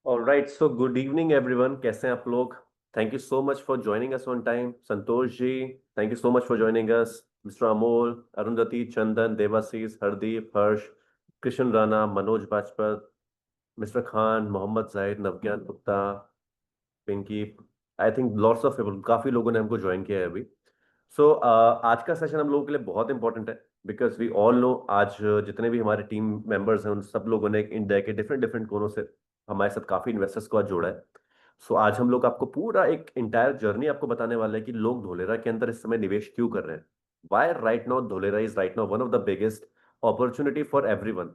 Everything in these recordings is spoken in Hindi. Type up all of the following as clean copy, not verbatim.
Alright, so good evening everyone. कैसे हैं आप लोग? Thank you so much for joining us on time. Santosh ji, thank you so much for joining us. Mister Amol, Arundhati, Chandan, Debashish, Hardeep, Harsh, Krishna Rana, Manoj Bajpat, mister Khan, Mohammad Zahid, Navgyan Gupta, Pinky. I think lots of people, काफी लोगों ने हमको ज्वाइन किया है अभी। सो आज का सेशन हम लोगों के लिए बहुत इंपॉर्टेंट है, बिकॉज वी ऑल नो आज जितने भी हमारे टीम मेंबर्स हैं उन सब लोगों ने इंडिया के डिफरेंट डिफरेंट कोनों से हमारे साथ काफी इन्वेस्टर्स को आज जोड़ा है। सो आज हम लोग आपको पूरा एक इंटायर जर्नी आपको बताने वाले हैं कि लोग धोलेरा के अंदर इस समय निवेश क्यों कर रहे हैं। Why right now Dholera is right now one of the biggest opportunity for everyone.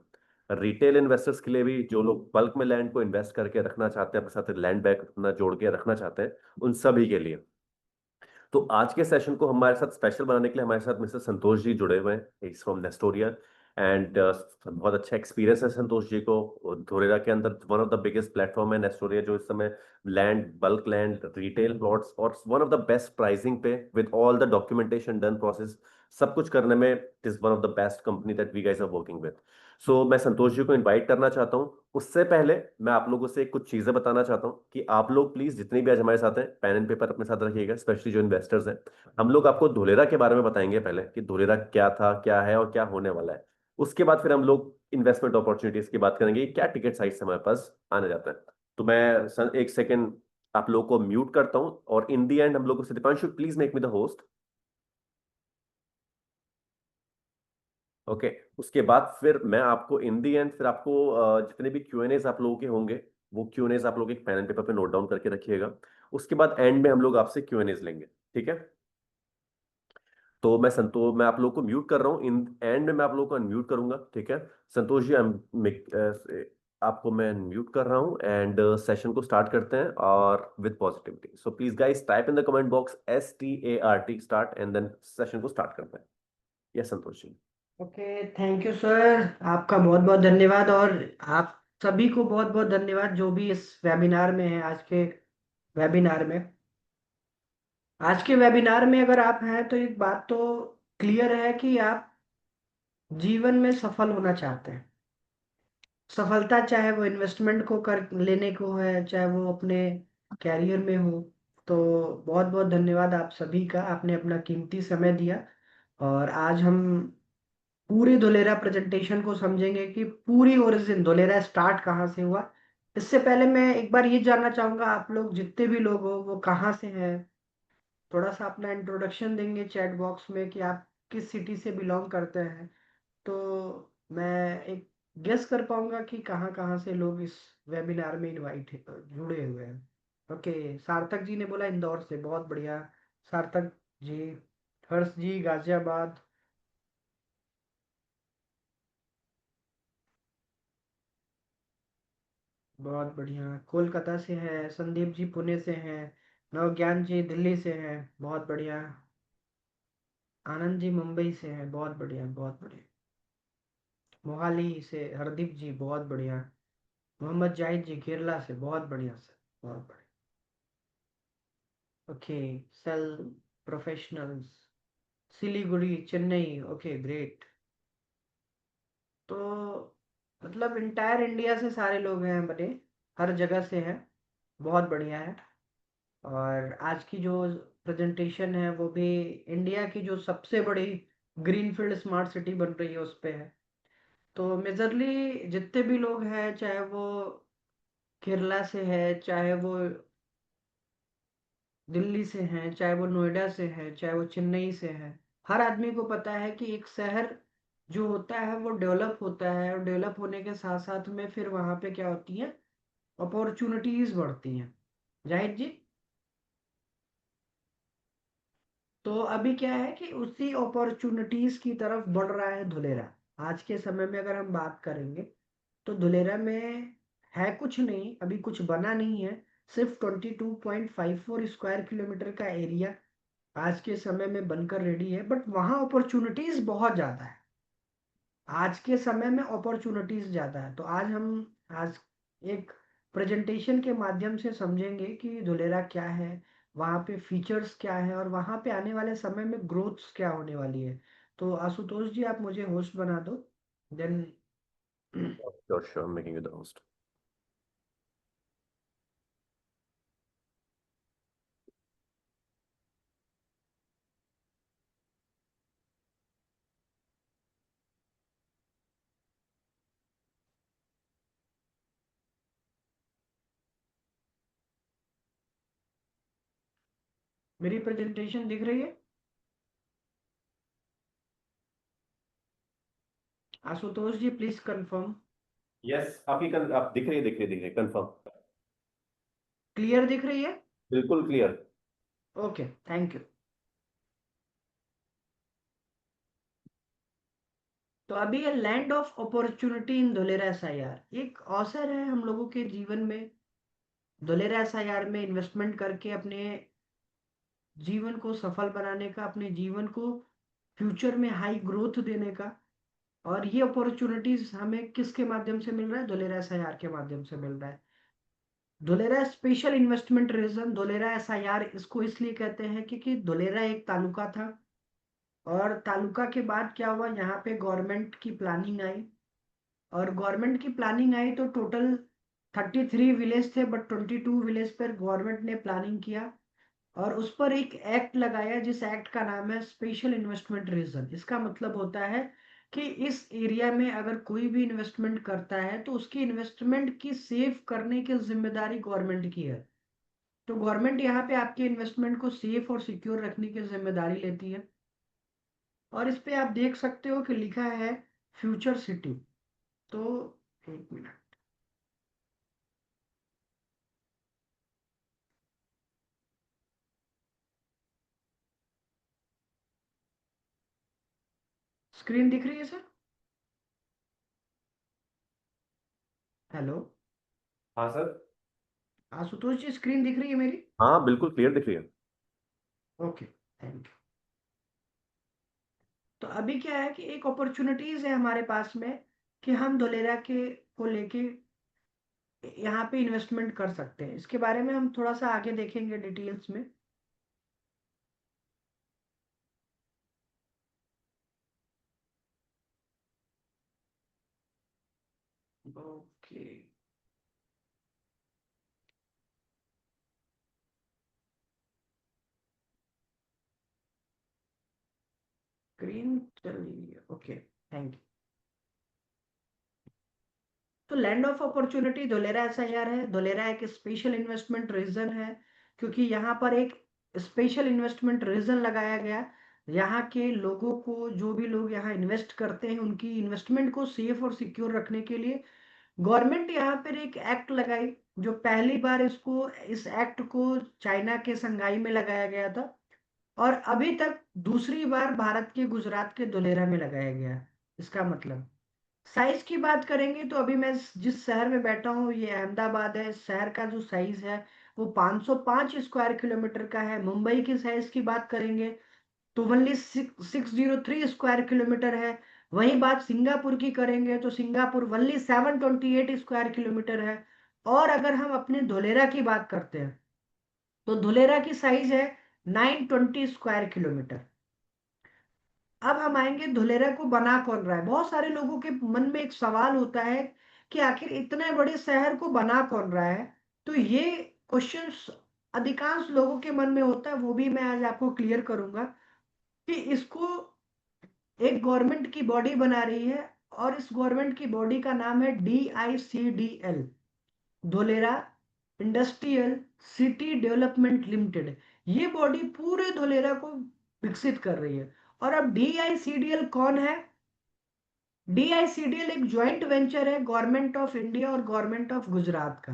Retail investors के लिए भी, जो लोग बल्क में लैंड को इन्वेस्ट करके रखना चाहते हैं, अपने साथ लैंड बैंक अपना जोड़ के रखना चाहते हैं, उन सभी के लिए। तो आज के सेशन को हमारे साथ स्पेशल बनाने के लिए हमारे साथ मिस्टर संतोष जी जुड़े हुए हैं। इज फ्रॉम नेस्टोरिया एंड बहुत अच्छा एक्सपीरियंस है संतोष जी को। धोरेरा के अंदर one of the biggest platform है नेस्टोरिया, जो इस समय land, bulk land, retail plots और one of the best pricing पे with all the documentation done process, सब कुछ करने में is one of the best company that we guys are working with. So मैं संतोष जी को इनवाइट करना चाहता हूँ। उससे पहले मैं आप लोगों से कुछ चीजें बताना चाहता हूँ कि आप लोग प्लीज जितने भी आज हमारे साथ हैं, पेन एंड पेपर अपने साथ रखिएगा, स्पेशली जो इन्वेस्टर्स हैं। हम लोग आपको धोलेरा के बारे में बताएंगे पहले कि धोलेरा क्या था, क्या है और क्या होने वाला है। उसके बाद फिर हम लोग इन्वेस्टमेंट अपॉर्चुनिटीज की बात करेंगे कि क्या टिकट साइज हमारे पास आने जाता है। तो मैं एक सेकेंड आप लोगों को म्यूट करता हूँ और इन दी एंड हम लोग से, Deepanshu please make me the host. Okay. उसके बाद फिर मैं आपको इन दी एंड फिर आपको जितने भी क्यूएनएस आप लोगों के होंगे, वो क्यूएनएस आप लोग एक पेन एंड पेपर पे नोट डाउन करके रखिएगा। उसके बाद एंड में हम लोग आपसे क्यूएनएस लेंगे। ठीक है? तो मैं आप लोगों को म्यूट कर रहा हूँ, इन एंड में मैं आप लोगों को अनम्यूट करूंगा। ठीक है? संतोष जी, आपको मैं म्यूट कर रहा हूँ एंड सेशन को स्टार्ट करते हैं और with positivity. So please guys type in the comment box START start and then session को स्टार्ट करते हैं। Yes Santosh ji. Okay, thank you sir. आपका बहुत बहुत धन्यवाद। और आप सभी को बहुत बहुत धन्यवाद जो भी इस वेबिनार में है। वेबिनार में आज के वेबिनार में अगर आप हैं तो एक बात तो क्लियर है कि आप जीवन में सफल होना चाहते हैं। सफलता चाहे वो इन्वेस्टमेंट को कर लेने को है, चाहे वो अपने कैरियर में हो। तो बहुत बहुत धन्यवाद आप सभी का, आपने अपना कीमती समय दिया। और आज हम पूरी धोलेरा प्रेजेंटेशन को समझेंगे कि पूरी ओरिजिन धोलेरा स्टार्ट कहाँ से हुआ। इससे पहले मैं एक बार ये जानना चाहूंगा, आप लोग जितने भी लोग हो वो कहाँ से हैं। थोड़ा सा अपना इंट्रोडक्शन देंगे चैट बॉक्स में कि आप किस सिटी से बिलोंग करते हैं, तो मैं एक गेस कर पाऊंगा कि कहाँ कहाँ से लोग इस वेबिनार में इनवाइट जुड़े हुए हैं। ओके, सार्थक जी ने बोला इंदौर से, बहुत बढ़िया। सार्थक जी। हर्ष जी गाजियाबाद, बहुत बढ़िया। कोलकाता से है। संदीप जी पुणे से हैं। नवज्ञान जी दिल्ली से हैं, बहुत बढ़िया। आनंद जी मुंबई से हैं, बहुत बढ़िया बहुत बढ़िया। मोहाली से हरदीप जी, बहुत बढ़िया। मोहम्मद जाहिद जी केरला से, बहुत बढ़िया सर, बहुत बढ़िया। Okay, sale professionals Siliguri Chennai, okay great. तो मतलब इंटायर इंडिया से सारे लोग हैं बने, हर जगह से हैं, बहुत बढ़िया है। और आज की जो प्रेजेंटेशन है वो भी इंडिया की जो सबसे बड़ी ग्रीनफील्ड स्मार्ट सिटी बन रही है उस पे है। तो मेजरली जितने भी लोग हैं, चाहे वो केरला से है, चाहे वो दिल्ली से हैं, चाहे वो नोएडा से हैं, चाहे वो चेन्नई से हैं, हर आदमी को पता है कि एक शहर जो होता है वो डेवलप होता है, और डेवलप होने के साथ साथ में फिर वहां पे क्या होती है, अपॉर्चुनिटीज बढ़ती हैं। जाहिद जी। तो अभी क्या है कि उसी अपॉर्चुनिटीज की तरफ बढ़ रहा है धुलेरा। आज के समय में अगर हम बात करेंगे तो धुलेरा में है कुछ नहीं, अभी कुछ बना नहीं है। सिर्फ 22.54 स्क्वायर किलोमीटर का एरिया आज के समय में बनकर रेडी है, बट वहाँ अपॉर्चुनिटीज बहुत ज़्यादा है। आज के समय में अपॉर्चुनिटीज ज़्यादा है। तो आज एक प्रेजेंटेशन के माध्यम से समझेंगे कि धुलेरा क्या है, वहाँ पे फीचर्स क्या है, और वहाँ पे आने वाले समय में ग्रोथ्स क्या होने वाली है। तो आशुतोष जी आप मुझे होस्ट बना दो, then. Sure sure, making you the host. मेरी प्रेजेंटेशन दिख रही है? Ashutosh ji please confirm. Yes, आप दिख रही है कंफर्म। क्लियर दिख रही है? बिल्कुल क्लियर। Okay, thank you. तो अभी ये land of opportunity in Dholera SIR एक अवसर है हम लोगों के जीवन में। धोलेरा एसआईआर में इन्वेस्टमेंट करके अपने जीवन को सफल बनाने का, अपने जीवन को फ्यूचर में हाई ग्रोथ देने का। और ये अपॉर्चुनिटीज हमें किसके माध्यम से मिल रहा है? धोलेरा एसआईआर के माध्यम से मिल रहा है। Dholera special investment region, Dholera SIR इसको इसलिए कहते हैं क्योंकि धोलेरा एक तालुका था। और तालुका के बाद क्या हुआ, यहाँ पे गवर्नमेंट की प्लानिंग आई। और गवर्नमेंट की प्लानिंग आई तो टोटल 33 विलेज थे, बट 22 विलेज पर गवर्नमेंट ने प्लानिंग किया। और उस पर एक एक्ट लगाया जिस एक्ट का नाम है स्पेशल इन्वेस्टमेंट रीजन। इसका मतलब होता है कि इस एरिया में अगर कोई भी इन्वेस्टमेंट करता है तो उसकी इन्वेस्टमेंट की सेफ करने की जिम्मेदारी गवर्नमेंट की है। तो गवर्नमेंट यहाँ पे आपके इन्वेस्टमेंट को सेफ और सिक्योर रखने की जिम्मेदारी लेती है। और इस पे आप देख सकते हो कि लिखा है फ्यूचर सिटी। तो एक मिनट, स्क्रीन दिख रही है सर? हेलो हाँ सर। आशुतोष जी, स्क्रीन दिख रही है मेरी? हाँ बिल्कुल क्लियर दिख रही है। Okay, thank you. तो अभी क्या है कि एक अपॉर्चुनिटीज है हमारे पास में कि हम धोलेरा के को लेके यहाँ पे इन्वेस्टमेंट कर सकते हैं। इसके बारे में हम थोड़ा सा आगे देखेंगे डिटेल्स में। ओके, स्क्रीन चल रही है? Okay, thank you. तो land of opportunity Dholera SIR है। धोलेरा एक स्पेशल इन्वेस्टमेंट रीजन है क्योंकि यहाँ पर एक स्पेशल इन्वेस्टमेंट रीजन लगाया गया। यहाँ के लोगों को, जो भी लोग यहाँ इन्वेस्ट करते हैं, उनकी इन्वेस्टमेंट को सेफ और सिक्योर रखने के लिए गवर्नमेंट यहाँ पर एक एक्ट लगाई। जो पहली बार इस एक्ट को चाइना के संगाई में लगाया गया था। और अभी तक दूसरी बार भारत के गुजरात के धोलेरा में लगाया गया। इसका मतलब साइज की बात करेंगे तो अभी मैं जिस शहर में बैठा हूँ ये अहमदाबाद है। इस शहर का जो साइज है वो 505 स्क्वायर किलोमीटर का है। मुंबई की साइज की बात करेंगे तो ओनली 603 स्क्वायर किलोमीटर है। वही बात सिंगापुर की करेंगे तो सिंगापुर ओनली 728 स्क्वायर किलोमीटर है। और अगर हम अपने धोलेरा की बात करते हैं तो धोलेरा की साइज है 920 स्क्वायर किलोमीटर। अब हम आएंगे धुलेरा को बना कौन रहा है। बहुत सारे लोगों के मन में एक सवाल होता है कि आखिर इतने बड़े शहर को बना कौन रहा है। तो ये क्वेश्चन अधिकांश लोगों के मन में होता है, वो भी मैं आज आपको क्लियर करूंगा कि इसको एक गवर्नमेंट की बॉडी बना रही है। और इस गवर्नमेंट की बॉडी का नाम है DICDL, Dholera industrial city development limited. ये बॉडी पूरे धोलेरा को विकसित कर रही है। और अब DICDL कौन है? DICDL एक ज्वाइंट वेंचर है गवर्नमेंट ऑफ इंडिया और गवर्नमेंट ऑफ गुजरात का।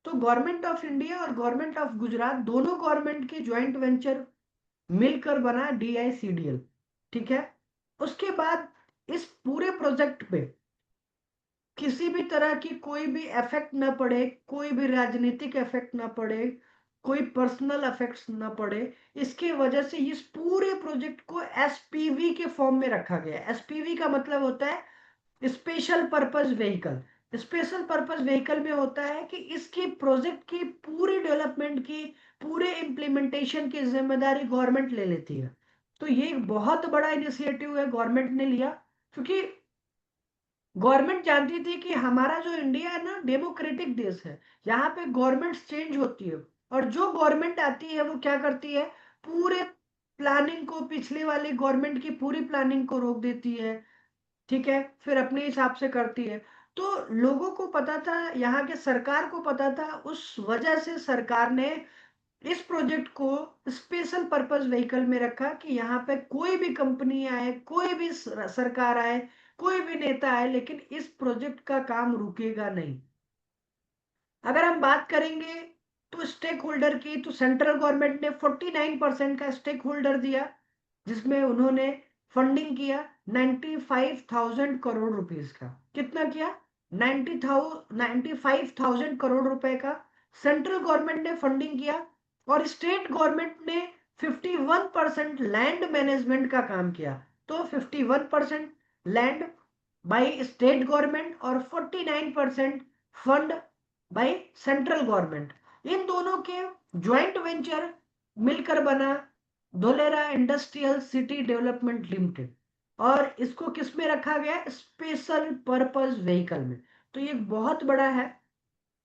तो गवर्नमेंट ऑफ इंडिया और गवर्नमेंट ऑफ गुजरात दोनों गवर्नमेंट के ज्वाइंट वेंचर मिलकर बना DICDL। ठीक है। उसके बाद इस पूरे प्रोजेक्ट पे किसी भी तरह की कोई भी इफेक्ट ना पड़े, कोई भी राजनीतिक इफेक्ट ना पड़े, कोई पर्सनल इफेक्ट्स ना पड़े, इसके वजह से इस पूरे प्रोजेक्ट को SPV के फॉर्म में रखा गया है। SPV का मतलब होता है special purpose vehicle. Special purpose vehicle में होता है कि इसकी प्रोजेक्ट की पूरी डेवलपमेंट की, पूरे इम्प्लीमेंटेशन की जिम्मेदारी गवर्नमेंट ले लेती है। तो ये एक बहुत बड़ा इनिशिएटिव है गवर्नमेंट ने लिया क्योंकि गवर्नमेंट जानती थी कि हमारा जो इंडिया है ना डेमोक्रेटिक देश है। यहाँ पे गवर्नमेंट चेंज होती है और जो गवर्नमेंट आती है वो क्या करती है, पूरे प्लानिंग को, पिछले वाली गवर्नमेंट की पूरी प्लानिंग को रोक देती है। ठीक है, फिर अपने हिसाब से करती है। तो लोगों को पता था, यहाँ के सरकार को पता था, उस वजह से सरकार ने इस प्रोजेक्ट को स्पेशल पर्पस व्हीकल में रखा कि यहाँ पे कोई भी कंपनी आए, कोई भी सरकार आए, कोई भी नेता आए, लेकिन इस प्रोजेक्ट का काम रुकेगा नहीं। अगर हम बात करेंगे तो स्टेक होल्डर की, तो सेंट्रल गवर्नमेंट ने 49% का स्टेक होल्डर दिया, जिसमें उन्होंने फंडिंग किया 95,000 करोड़ रुपीस का। कितना किया? 95,000 करोड़ रुपए का सेंट्रल गवर्नमेंट ने फंडिंग किया, और स्टेट गवर्नमेंट ने 51% लैंड मैनेजमेंट का काम किया। तो 51% लैंड बाय स्टेट गवर्नमेंट और 49% फंड बाय सेंट्रल गवर्नमेंट। इन दोनों के ज्वाइंट वेंचर मिलकर बना Dholera industrial city development limited, और इसको किस में रखा गया? स्पेशल पर्पस व्हीकल में। तो ये बहुत बड़ा है।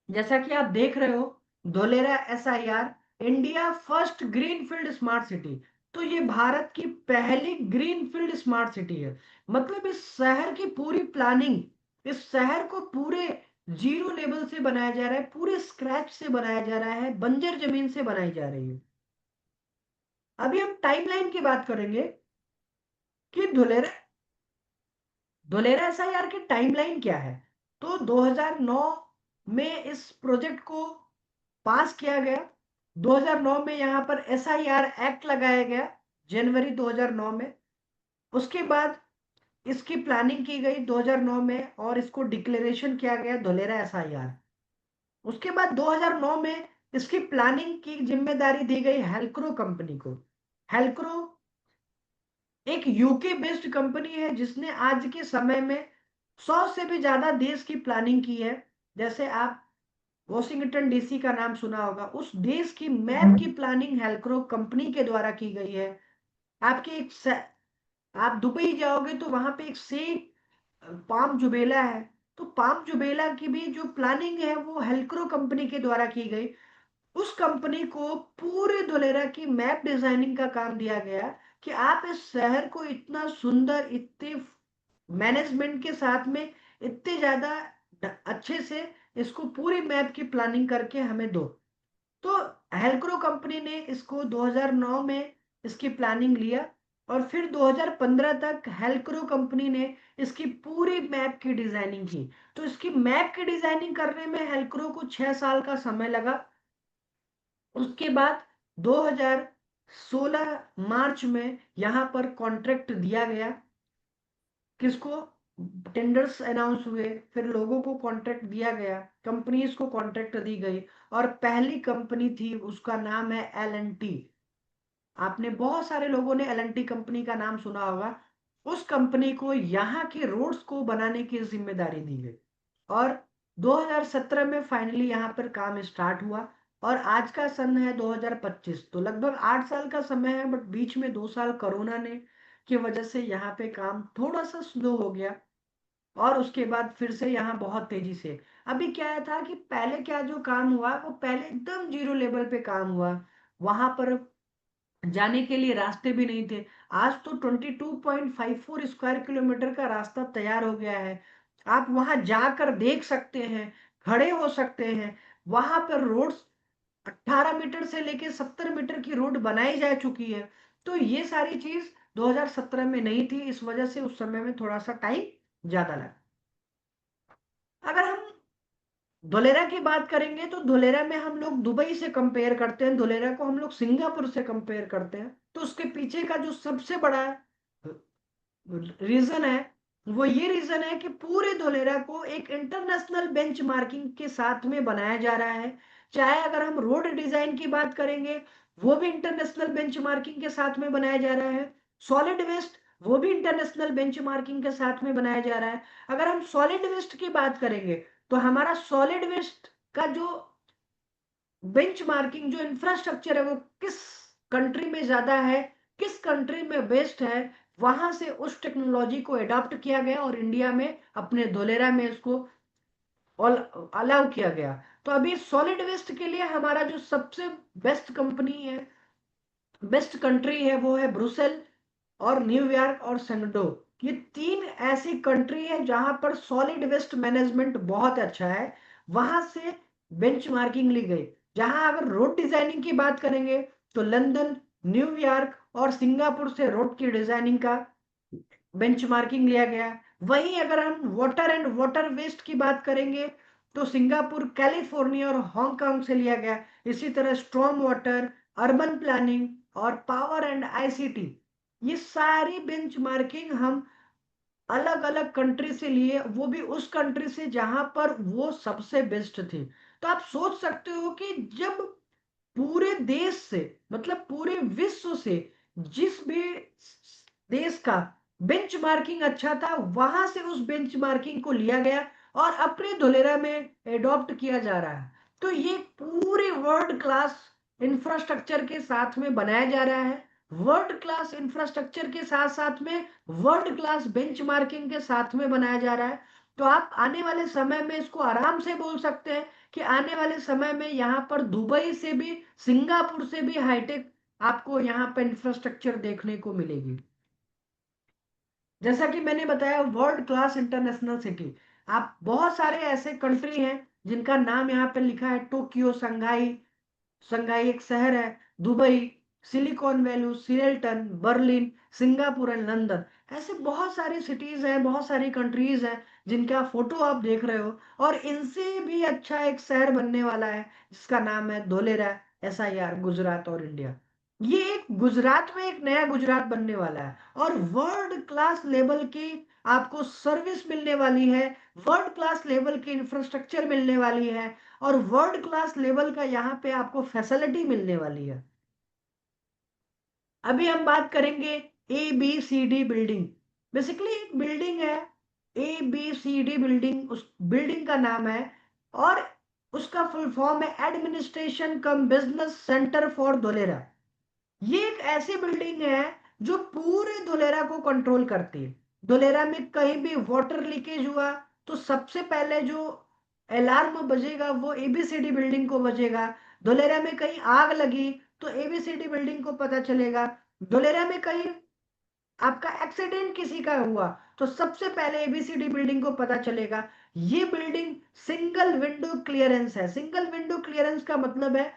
जैसा कि आप देख रहे हो, Dholera SIR India first greenfield smart city. तो ये भारत की पहली ग्रीनफील्ड स्मार्ट सिटी है। मतलब इस शहर की पूरी प्लानिंग, इस शहर को पूरे जीरो लेवल से बनाया जा रहा है, पूरे स्क्रैच से बनाया जा रहा है, बंजर जमीन से बनाई जा रही है। अभी हम टाइमलाइन की बात करेंगे कि धोलेरा धोलेरा SIR की टाइमलाइन क्या है। तो 2009 में इस प्रोजेक्ट को पास किया गया। 2009 में यहाँ पर SIR एक्ट लगाया गया, जनवरी 2009 में। उसके बाद इसकी प्लानिंग की गई 2009 में, और इसको डिक्लेरेशन किया गया धोलेरा SIR। उसके बाद 2009 में इसकी प्लानिंग की जिम्मेदारी दी गई हेल्क्रो कंपनी को। हेल्क्रो एक यूके बेस्ड कंपनी है, जिसने आज के समय में 100 से भी ज्यादा देश की प्लानिंग की है। जैसे आप वॉशिंगटन DC का नाम सुना होगा, उस देश की मैप की प्लानिंग हेल्क्रो कंपनी के द्वारा की गई है। आपके आप दुबई जाओगे तो वहां पे एक से पाम जुबेला है, तो पाम जुबेला की भी जो प्लानिंग है वो हेल्क्रो कंपनी के द्वारा की गई। उस कंपनी को पूरे धोलेरा की मैप डिजाइनिंग का काम दिया गया कि आप इस शहर को इतना सुंदर, इतने मैनेजमेंट के साथ में, इतने ज्यादा अच्छे से इसको पूरी मैप की प्लानिंग करके हमें दो। तो हेल्क्रो कंपनी ने इसको 2009 में इसकी प्लानिंग लिया, और फिर 2015 तक हेल्क्रो कंपनी ने इसकी पूरी मैप की डिजाइनिंग की। तो इसकी मैप की डिजाइनिंग करने में हेल्क्रो को 6 साल का समय लगा। उसके बाद 2016 मार्च में यहाँ पर कॉन्ट्रैक्ट दिया गया। किसको? टेंडर्स अनाउंस हुए, फिर लोगों को कॉन्ट्रैक्ट दिया गया, कंपनीज को कॉन्ट्रैक्ट दी गई, और पहली कंपनी थी, उसका नाम है L&T। आपने बहुत सारे लोगों ने L&T कंपनी का नाम सुना होगा। उस कंपनी को यहाँ के रोड्स को बनाने की जिम्मेदारी दी गई, और 2017 में फाइनली यहाँ पर काम स्टार्ट हुआ। और आज का सन है 2025, तो लगभग 8 साल का समय है, बट बीच में 2 साल कोरोना ने की वजह से यहाँ पे काम थोड़ा सा स्लो हो गया, और उसके बाद फिर से यहाँ बहुत तेजी से। अभी क्या था कि पहले क्या जो काम हुआ वो पहले एकदम जीरो लेवल पे काम हुआ, वहां पर जाने के लिए रास्ते भी नहीं थे। आज तो 22.54 स्क्वायर किलोमीटर का रास्ता तैयार हो गया है। आप वहां जाकर देख सकते हैं, खड़े हो सकते हैं। वहां पर रोड्स 18 मीटर से लेके 70 मीटर की रोड बनाई जा चुकी है। तो ये सारी चीज 2017 में नहीं थी, इस वजह से उस समय में थोड़ा सा टाइम ज्यादा लगा। अगर हम धोलेरा की बात करेंगे तो धोलेरा में हम लोग दुबई से कंपेयर करते हैं, धोलेरा को हम लोग सिंगापुर से कंपेयर करते हैं। तो उसके पीछे का जो सबसे बड़ा रीजन है, वो ये रीजन है कि पूरे धोलेरा को एक इंटरनेशनल बेंचमार्किंग के साथ में बनाया जा रहा है। चाहे अगर हम रोड डिजाइन की बात करेंगे, वो भी इंटरनेशनल बेंचमार्किंग के साथ में बनाया जा रहा है। सॉलिड वेस्ट, वो भी इंटरनेशनल बेंचमार्किंग के साथ में बनाया जा रहा है। अगर हम सॉलिड वेस्ट की बात करेंगे, तो हमारा सॉलिड वेस्ट का जो बेंचमार्किंग, जो इंफ्रास्ट्रक्चर है, वो किस कंट्री में ज्यादा है, किस कंट्री में बेस्ट है, वहां से उस टेक्नोलॉजी को अडॉप्ट किया गया, और इंडिया में अपने धोलेरा में इसको अलाउ किया गया। तो अभी सॉलिड वेस्ट के लिए हमारा जो सबसे बेस्ट कंपनी है, बेस्ट कंट्री है, वो है ब्रुसेल और न्यूयॉर्क और सेंगडो। ये तीन ऐसी कंट्री है जहां पर सॉलिड वेस्ट मैनेजमेंट बहुत अच्छा है, वहां से बेंचमार्किंग ली गई। जहां अगर रोड डिजाइनिंग की बात करेंगे तो लंदन, न्यूयॉर्क और सिंगापुर से रोड की डिजाइनिंग का बेंचमार्किंग लिया गया। वहीं अगर हम वाटर एंड वाटर वेस्ट की बात करेंगे तो सिंगापुर, कैलिफोर्निया और हांगकांग से लिया गया। इसी तरह स्ट्रॉम वाटर, अर्बन प्लानिंग और पावर एंड आईसीटी, ये सारी बेंचमार्किंग हम अलग अलग कंट्री से लिए, वो भी उस कंट्री से जहां पर वो सबसे बेस्ट थे। तो आप सोच सकते हो कि जब पूरे देश से, मतलब पूरे विश्व से, जिस भी देश का बेंचमार्किंग अच्छा था वहां से उस बेंचमार्किंग को लिया गया और अपने धोलेरा में एडॉप्ट किया जा रहा है। तो ये पूरे वर्ल्ड क्लास इंफ्रास्ट्रक्चर के साथ में बनाया जा रहा है। वर्ल्ड क्लास इंफ्रास्ट्रक्चर के साथ साथ में वर्ल्ड क्लास बेंचमार्किंग के साथ में बनाया जा रहा है। तो आप आने वाले समय में इसको आराम से बोल सकते हैं कि आने वाले समय में यहाँ पर दुबई से भी, सिंगापुर से भी हाईटेक आपको यहाँ पर इंफ्रास्ट्रक्चर देखने को मिलेगी। जैसा कि मैंने बताया, वर्ल्ड क्लास इंटरनेशनल सिटी, आप बहुत सारे ऐसे कंट्री हैं जिनका नाम यहाँ पे लिखा है, टोक्यो, शंघाई, शंघाई एक शहर है, Dubai, silicon valley, Seattle, Berlin, Singapore and London. ऐसे बहुत सारी सिटीज हैं, बहुत सारी कंट्रीज हैं जिनका फोटो आप देख रहे हो, और इनसे भी अच्छा एक शहर बनने वाला है जिसका नाम है धोलेरा, एसआईआर, गुजरात और इंडिया। ये एक गुजरात में एक नया गुजरात बनने वाला है और वर्ल्ड क्लास लेवल की आपको सर्विस मिलने वाली है, वर्ल्ड क्लास लेवल की इंफ्रास्ट्रक्चर मिलने वाली है और वर्ल्ड क्लास लेवल का यहाँ पे आपको फैसिलिटी मिलने वाली है। अभी हम बात करेंगे A B C D building. Basically एक बिल्डिंग है, A B C D building, उस बिल्डिंग का नाम है और उसका फुल फॉर्म है administration cum business centre for Dholera. ये एक ऐसी बिल्डिंग है जो पूरे धोलेरा को कंट्रोल करती है। धोलेरा में कहीं भी वाटर लीकेज हुआ तो सबसे पहले जो अलार्म बजेगा वो एबीसीडी बिल्डिंग को बजेगा। धोलेरा में कहीं आग लगी तो एबीसीडी बिल्डिंग को पता चलेगा। धोलेरा में कहीं आपका एक्सीडेंट किसी का हुआ तो सबसे पहले एबीसीडी बिल्डिंग को पता चलेगा। ये बिल्डिंग सिंगल विंडो क्लियरेंस है। सिंगल विंडो क्लियरेंस का मतलब है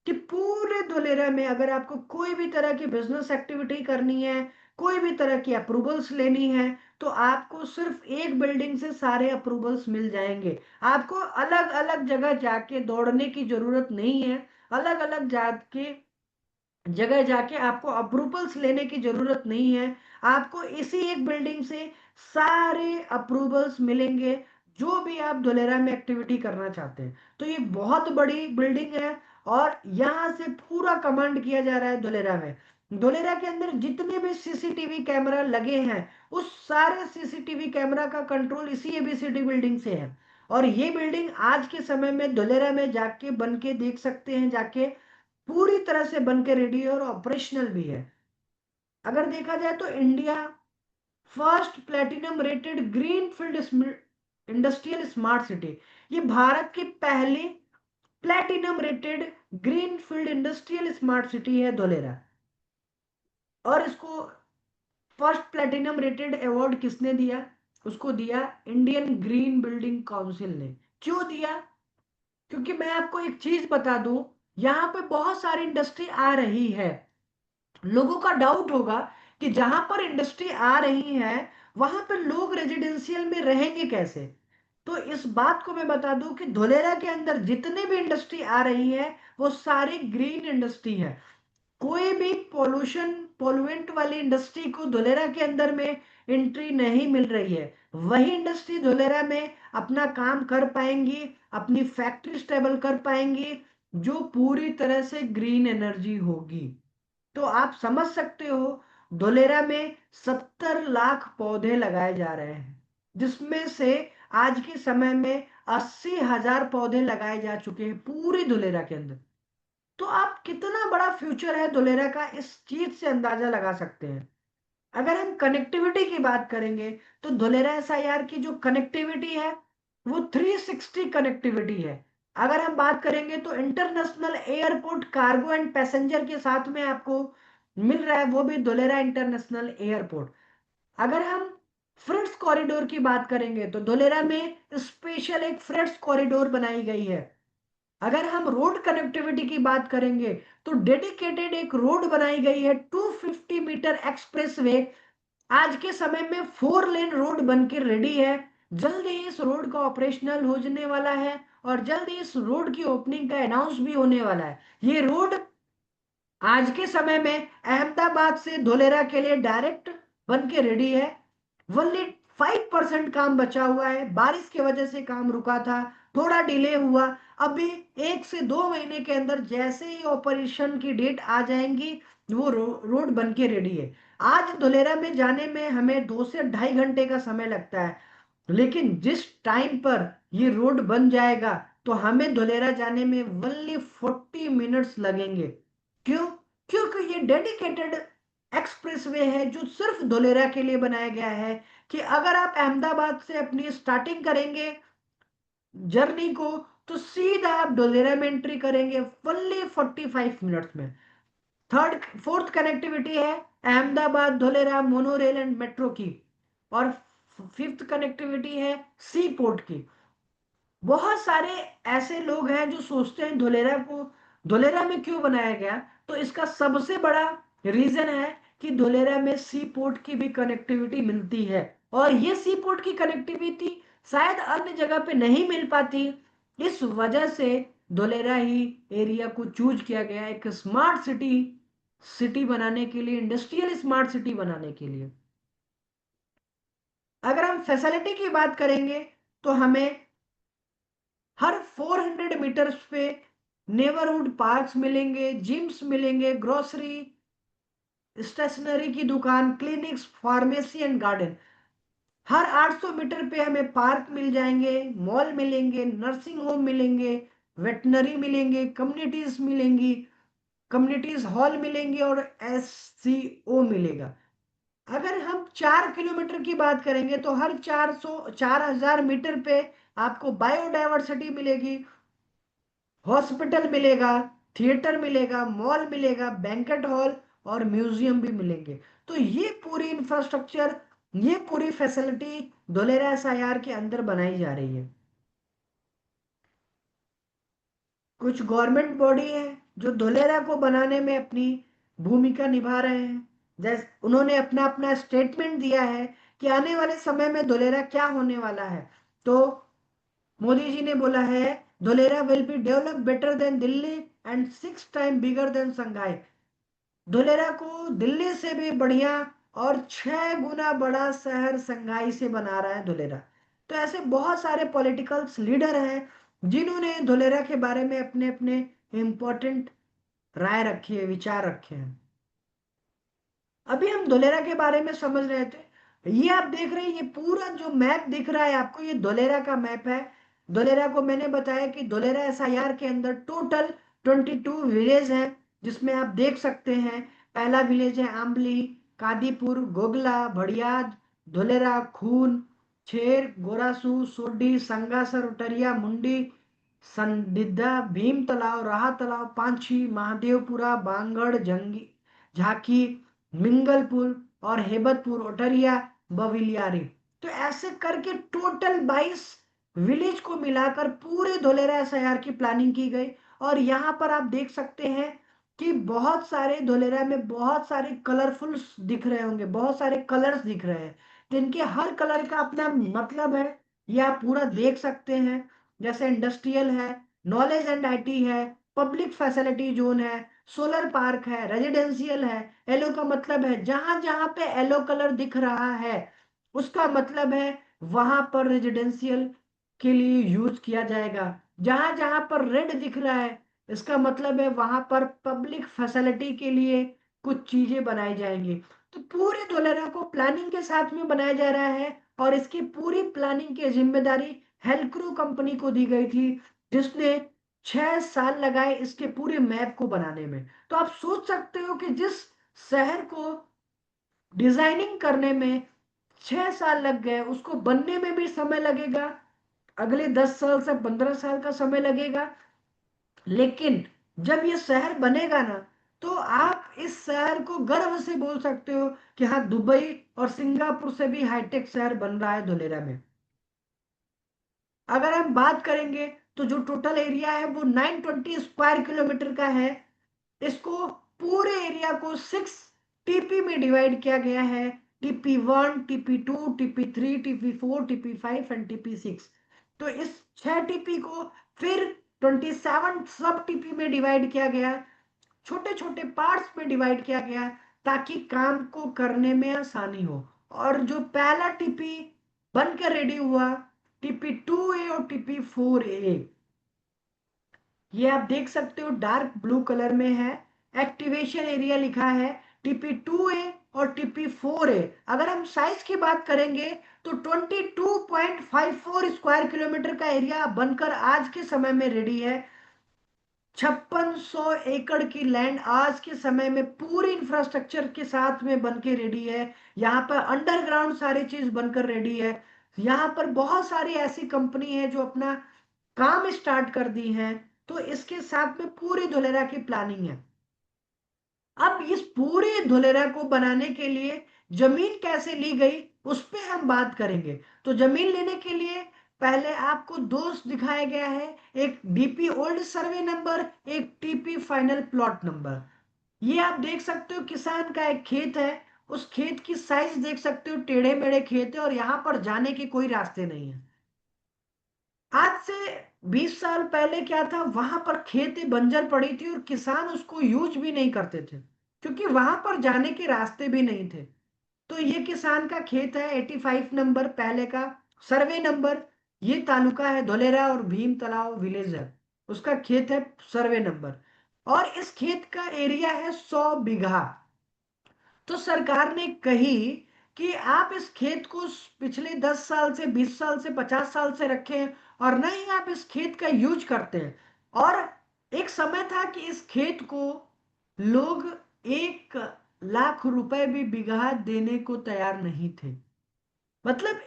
कि पूरे धुलेरा में अगर आपको कोई भी तरह की बिजनेस एक्टिविटी करनी है, कोई भी तरह की अप्रूवल्स लेनी है, तो आपको सिर्फ एक बिल्डिंग से सारे अप्रूवल्स मिल जाएंगे। आपको अलग अलग जगह जाके दौड़ने की जरूरत नहीं है, अलग अलग जाके जगह जाके आपको अप्रूवल्स लेने की जरूरत नहीं है। आपको इसी एक बिल्डिंग से सारे अप्रूवल्स मिलेंगे जो भी आप धुलेरा में एक्टिविटी करना चाहते हैं। तो ये बहुत बड़ी बिल्डिंग है और यहाँ से पूरा कमांड किया जा रहा है धुलेरा में। धुलेरा के अंदर जितने भी सीसीटीवी कैमरा लगे हैं उस सारे सीसीटीवी कैमरा का कंट्रोल इसी एबीसीडी बिल्डिंग से है। और ये बिल्डिंग आज के समय में धुलेरा में जाके बन के देख सकते हैं, जाके पूरी तरह से बनकर रेडी है और ऑपरेशनल भी है। अगर देखा जाए तो India first platinum rated greenfield industrial smart city, ये भारत की पहली platinum rated greenfield industrial smart city है धोलेरा। और इसको फर्स्ट प्लेटिनम रेटेड अवार्ड किसने दिया? उसको दिया इंडियन ग्रीन बिल्डिंग काउंसिल ने। क्यों दिया? क्योंकि मैं आपको एक चीज बता दूं, यहाँ पे बहुत सारी इंडस्ट्री आ रही है। लोगों का डाउट होगा कि जहां पर इंडस्ट्री आ रही है वहां पर लोग रेजिडेंशियल में रहेंगे कैसे। तो इस बात को मैं बता दूं कि धोलेरा के अंदर जितने भी इंडस्ट्री आ रही है वो सारी ग्रीन इंडस्ट्री है। कोई भी पोल्यूशन पोल्यूएंट वाली इंडस्ट्री को धोलेरा के अंदर में एंट्री नहीं मिल रही है। वही इंडस्ट्री धोलेरा में अपना काम कर पाएंगी, अपनी फैक्ट्री स्टेबल कर पाएंगी जो पूरी तरह से ग्रीन एनर्जी होगी। तो आप समझ सकते हो धोलेरा में 70 लाख पौधे लगाए जा रहे हैं, जिसमें से आज के समय में 80,000 पौधे लगाए जा चुके हैं पूरी धोलेरा के अंदर। तो आप कितना बड़ा फ्यूचर है धोलेरा का इस चीज से अंदाजा लगा सकते हैं। अगर हम कनेक्टिविटी की बात करेंगे तो धोलेरा एसआईआर की जो कनेक्टिविटी है वो 360 कनेक्टिविटी है। अगर हम बात करेंगे तो international airport cargo and passenger के साथ में आपको मिल रहा है, वो भी धोलेरा इंटरनेशनल एयरपोर्ट। अगर हम फ्रेट्स कॉरिडोर की बात करेंगे तो धोलेरा में स्पेशल एक फ्रेट्स कॉरिडोर बनाई गई है अगर हम रोड कनेक्टिविटी की बात करेंगे तो डेडिकेटेड एक रोड बनाई गई है 250 मीटर एक्सप्रेस वे। आज के समय में 4 लेन रोड बनकर रेडी है। जल्द ही इस रोड का ऑपरेशनल होने वाला है और जल्द ही इस रोड की ओपनिंग का अनाउंस भी होने वाला है। ये रोड आज के समय में अहमदाबाद से धोलेरा के लिए डायरेक्ट बन के रेडी है। ओनली 5% काम बचा हुआ है, बारिश की वजह से काम रुका था, थोड़ा डिले हुआ। अभी 1 से 2 महीने के अंदर जैसे ही ऑपरेशन की डेट आ जाएंगी वो रोड बन के रेडी है। आज धोलेरा में जाने में हमें 2 से 2.5 घंटे का समय लगता है, लेकिन जिस टाइम पर ये रोड बन जाएगा तो हमें धोलेरा जाने में ओनली 40 मिनट्स लगेंगे। क्यों? क्योंकि ये डेडिकेटेड एक्सप्रेसवे है जो सिर्फ धोलेरा के लिए बनाया गया है, कि अगर आप अहमदाबाद से अपनी स्टार्टिंग करेंगे जर्नी को तो सीधा आप धोलेरा में एंट्री करेंगे ओनली 45 मिनट्स में। थर्ड फोर्थ कनेक्टिविटी है Ahmedabad Dholera monorail and metro की, और फिफ्थ कनेक्टिविटी है सी पोर्ट की। बहुत सारे ऐसे लोग हैं जो सोचते हैं धोलेरा को धोलेरा में क्यों बनाया गया, तो इसका सबसे बड़ा रीजन है कि धोलेरा में सी पोर्ट की भी कनेक्टिविटी मिलती है, और ये सी पोर्ट की कनेक्टिविटी शायद अन्य जगह पे नहीं मिल पाती। इस वजह से धोलेरा ही एरिया को चूज किया गया एक स्मार्ट सिटी सिटी बनाने के लिए, इंडस्ट्रियल स्मार्ट सिटी बनाने के लिए। अगर हम फैसिलिटी की बात करेंगे तो हमें हर 400 मीटर्स पे नेबरहुड पार्क्स मिलेंगे, जिम्स मिलेंगे, ग्रोसरी स्टेशनरी की दुकान, क्लिनिक्स, फार्मेसी एंड गार्डन। हर 800 मीटर पे हमें पार्क मिल जाएंगे, मॉल मिलेंगे, नर्सिंग होम मिलेंगे, वेटनरी मिलेंगे, कम्युनिटीज मिलेंगी, कम्युनिटीज हॉल मिलेंगे और एससीओ मिलेगा। अगर हम 4 किलोमीटर की बात करेंगे तो हर 4,000 मीटर पे आपको बायोडायवर्सिटी मिलेगी, हॉस्पिटल मिलेगा, थिएटर मिलेगा, मॉल मिलेगा, बैंकेट हॉल और म्यूजियम भी मिलेंगे। तो ये पूरी इंफ्रास्ट्रक्चर, ये पूरी फैसिलिटी धोलेरा एसआईआर के अंदर बनाई जा रही है। कुछ गवर्नमेंट बॉडी है जो धोलेरा को बनाने में अपनी भूमिका निभा रहे हैं। जैसे उन्होंने अपना अपना स्टेटमेंट दिया है कि आने वाले समय में धोलेरा क्या होने वाला है। तो मोदी जी ने बोला है Dholera will be develop better than Delhi and 6 time bigger than Shanghai. Dholera को दिल्ली से भी बढ़िया और 6 गुना बड़ा शहर संघाई से बना रहा है धोलेरा। तो ऐसे बहुत सारे पॉलिटिकल लीडर हैं जिन्होंने धोलेरा के बारे में अपने अपने इंपॉर्टेंट राय रखी है, विचार रखे हैं। अभी हम धोलेरा के बारे में समझ रहे थे। ये आप देख रहे हैं, ये पूरा जो मैप दिख रहा है आपको, ये धोलेरा का मैप है। धोलेरा को मैंने बताया कि धोलेरा एसआईआर के अंदर टोटल 22 विलेज हैं, जिसमें आप देख सकते हैं पहला विलेज है आंबली, कादीपुर, गोगला, भड़ियाद, धोलेरा, खून, छेर, गोरासू, सोडी, संगासर, उटरिया, मुंडी, संदिग्धा, भीम तालाब, राहा तालाब, पांछी, महादेवपुरा, बांगड़, जंगी, झाकी, मिंगलपुर और हेबतपुर, ओटरिया, बविलियारी। तो ऐसे करके टोटल 22 विलेज को मिलाकर पूरे धोलेरा एसआईआर की प्लानिंग की गई। और यहाँ पर आप देख सकते हैं कि बहुत सारे धोलेरा में बहुत सारे कलरफुल दिख रहे होंगे, बहुत सारे कलर्स दिख रहे हैं, जिनके हर कलर का अपना मतलब है। ये आप पूरा देख सकते हैं। जैसे इंडस्ट्रियल है, नॉलेज एंड आईटी है, पब्लिक फैसिलिटी जोन है, सोलर पार्क है, रेजिडेंशियल है। येलो का मतलब है जहां जहां पे येलो कलर दिख रहा है उसका मतलब है वहां पर रेजिडेंशियल के लिए यूज किया जाएगा। जहां जहां पर रेड दिख रहा है इसका मतलब है वहां पर पब्लिक फैसिलिटी के लिए कुछ चीजें बनाई जाएंगी। तो पूरे धोलेरा को प्लानिंग के साथ में बनाया जा रहा है, और इसकी पूरी प्लानिंग की जिम्मेदारी हेल्क्रू कंपनी को दी गई थी, जिसने 6 साल लगाए इसके पूरे मैप को बनाने में। तो आप सोच सकते हो कि जिस शहर को डिजाइनिंग करने में 6 साल लग गए उसको बनने में भी समय लगेगा, अगले 10 साल से 15 साल का समय लगेगा। लेकिन जब ये शहर बनेगा ना तो आप इस शहर को गर्व से बोल सकते हो कि हाँ, दुबई और सिंगापुर से भी हाईटेक शहर बन रहा है धोलेरा में। अगर हम बात करेंगे तो जो टोटल एरिया है वो 920 स्क्वायर किलोमीटर का है। इसको पूरे एरिया को 6 टीपी में डिवाइड किया गया है। TP1, TP2, TP3, TP4, TP5 and TP6। तो इस 6 टीपी को फिर 27 सब टीपी में डिवाइड किया गया, छोटे छोटे पार्ट्स में डिवाइड किया गया, ताकि काम को करने में आसानी हो। और जो पहला टीपी बनकर रेडी हुआ, TP2A और TP4A, ये आप देख सकते हो डार्क ब्लू कलर में है, एक्टिवेशन एरिया लिखा है। TP2A और TP4A, अगर हम साइज की बात करेंगे तो 22.54 स्क्वायर किलोमीटर का एरिया बनकर आज के समय में रेडी है। 5600 एकड़ की लैंड आज के समय में पूरी इंफ्रास्ट्रक्चर के साथ में बनके रेडी है। यहाँ पर अंडरग्राउंड सारी चीज बनकर रेडी है। यहाँ पर बहुत सारी ऐसी कंपनी है जो अपना काम स्टार्ट कर दी है। तो इसके साथ में पूरी धुलेरा की प्लानिंग है। अब इस पूरे धुलेरा को बनाने के लिए जमीन कैसे ली गई उस पे हम बात करेंगे। तो जमीन लेने के लिए पहले आपको दोस्त दिखाया गया है, एक DP ओल्ड सर्वे नंबर, एक TP फाइनल प्लॉट नंबर। ये आप देख सकते हो किसान का एक खेत है। उस खेत की साइज देख सकते हो, टेढ़े मेढ़े खेत है और यहाँ पर जाने के कोई रास्ते नहीं है। आज से 20 साल पहले क्या था, वहां पर खेतें बंजर पड़ी थी और किसान उसको यूज भी नहीं करते थे, क्योंकि वहां पर जाने के रास्ते भी नहीं थे। तो ये किसान का खेत है, 85 नंबर पहले का सर्वे नंबर। ये तालुका है धोलेरा और भीम तालाव विलेज है, उसका खेत है सर्वे नंबर। और इस खेत का एरिया है 100 बीघा। तो सरकार ने कही कि आप इस खेत को पिछले 10 साल से, 20 साल से, 50 साल से रखें और न ही आप इस खेत का यूज करते हैं। और एक समय था कि इस खेत को लोग 1 लाख रुपए भी बीघा देने को तैयार नहीं थे। मतलब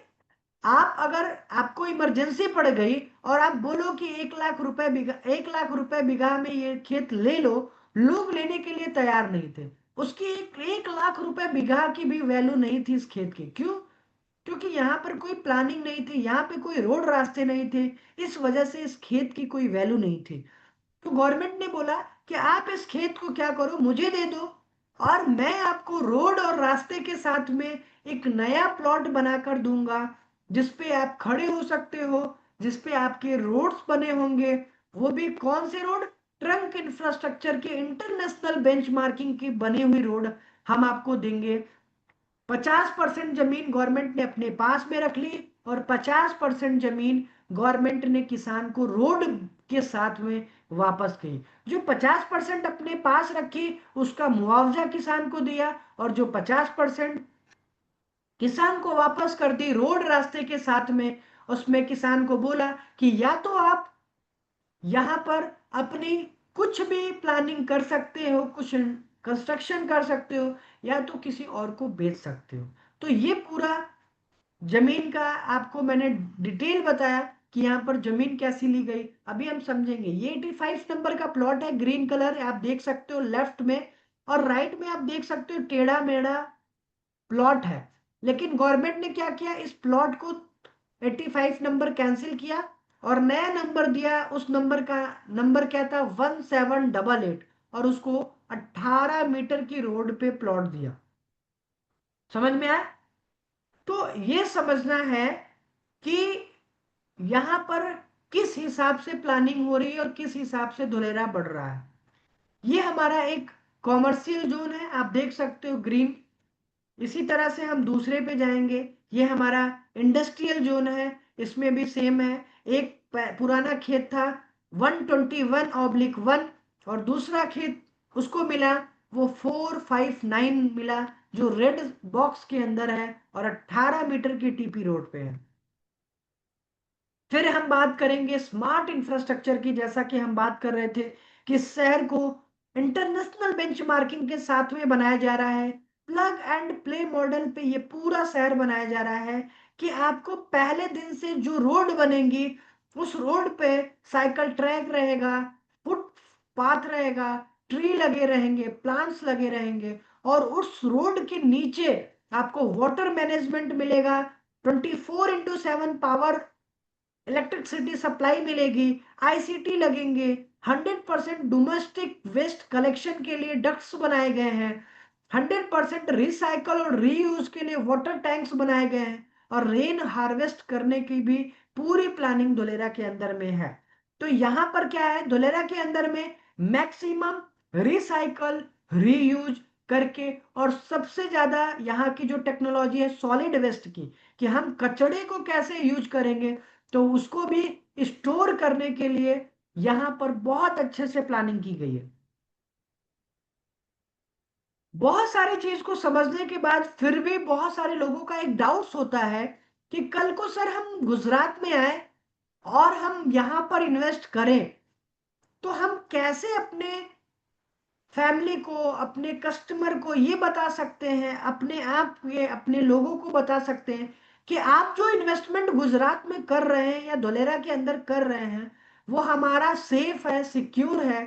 आप अगर आपको इमरजेंसी पड़ गई और आप बोलो कि 1 लाख रुपए बीघा, 1 लाख रुपए बीघा में ये खेत ले लो, लोग लेने के लिए तैयार नहीं थे। उसकी 1 लाख रुपए बीघा की भी वैल्यू नहीं थी इस खेत की। क्यों? क्योंकि यहाँ पर कोई प्लानिंग नहीं थी, यहाँ पे कोई रोड रास्ते नहीं थे। इस वजह से इस खेत की कोई वैल्यू नहीं थी। तो गवर्नमेंट ने बोला कि आप इस खेत को क्या करो, मुझे दे दो और मैं आपको रोड और रास्ते के साथ में एक नया प्लॉट बनाकर दूंगा, जिसपे आप खड़े हो सकते हो, जिसपे आपके रोड्स बने होंगे। वो भी कौन से रोड? ट्रंक इंफ्रास्ट्रक्चर के इंटरनेशनल बेंचमार्किंग की बनी हुई रोड हम आपको देंगे। 50% जमीन गवर्नमेंट ने अपने पास में रख ली और 50% जमीन गवर्नमेंट ने किसान को रोड के साथ में वापस की। जो 50% अपने पास रखी उसका मुआवजा किसान को दिया, और जो 50% किसान को वापस कर दी रोड रास्ते के साथ में, उसमें किसान को बोला कि या तो आप यहाँ पर अपनी कुछ भी प्लानिंग कर सकते हो, कुछ कंस्ट्रक्शन कर सकते हो, या तो किसी और को बेच सकते हो। तो ये पूरा जमीन का आपको मैंने डिटेल बताया कि यहाँ पर जमीन कैसी ली गई। अभी हम समझेंगे। ये 85 नंबर का प्लॉट है, ग्रीन कलर आप देख सकते हो लेफ्ट में, और राइट में आप देख सकते हो टेढ़ा मेढ़ा प्लॉट है। लेकिन गवर्नमेंट ने क्या किया, इस प्लॉट को 85 नंबर कैंसिल किया और नया नंबर दिया। उस नंबर का नंबर क्या था? 1788, और उसको 18 मीटर की रोड पे प्लॉट दिया। समझ में आया? तो ये समझना है कि यहाँ पर किस हिसाब से प्लानिंग हो रही है और किस हिसाब से धुलेरा बढ़ रहा है। ये हमारा एक कॉमर्शियल जोन है, आप देख सकते हो ग्रीन। इसी तरह से हम दूसरे पे जाएंगे। ये हमारा इंडस्ट्रियल जोन है, इसमें भी सेम है। एक पुराना खेत था 121/1, और दूसरा खेत उसको मिला वो 459 मिला, जो रेड बॉक्स के अंदर है और 18 मीटर की TP रोड पे है। फिर हम बात करेंगे स्मार्ट इंफ्रास्ट्रक्चर की, जैसा कि हम बात कर रहे थे कि शहर को इंटरनेशनल बेंचमार्किंग के साथ में बनाया जा रहा है। प्लग एंड प्ले मॉडल पे ये पूरा शहर बनाया जा रहा है कि आपको पहले दिन से जो रोड बनेंगी उस रोड पे साइकिल ट्रैक रहेगा, फुटपाथ रहेगा, ट्री लगे रहेंगे, प्लांट्स लगे रहेंगे, और उस रोड के नीचे आपको वाटर मैनेजमेंट मिलेगा, 24/7 पावर इलेक्ट्रिसिटी सप्लाई मिलेगी, आईसीटी लगेंगे, 100% डोमेस्टिक वेस्ट कलेक्शन के लिए डक्ट्स बनाए गए हैं, 100% रिसाइकल और रीयूज के लिए वाटर टैंक्स बनाए गए हैं, और रेन हार्वेस्ट करने की भी पूरी प्लानिंग धुलेरा के अंदर में है। तो यहाँ पर क्या है, धुलेरा के अंदर में मैक्सिमम रिसाइकल रीयूज करके, और सबसे ज्यादा यहाँ की जो टेक्नोलॉजी है सॉलिड वेस्ट की, कि हम कचड़े को कैसे यूज करेंगे, तो उसको भी स्टोर करने के लिए यहां पर बहुत अच्छे से प्लानिंग की गई है। बहुत सारी चीज को समझने के बाद फिर भी बहुत सारे लोगों का एक डाउट्स होता है कि कल को सर हम गुजरात में आए और हम यहां पर इन्वेस्ट करें, तो हम कैसे अपने फैमिली को, अपने कस्टमर को ये बता सकते हैं, अपने आप ये अपने लोगों को बता सकते हैं कि आप जो इन्वेस्टमेंट गुजरात में कर रहे हैं या धोलेरा के अंदर कर रहे हैं वो हमारा सेफ है, सिक्योर है।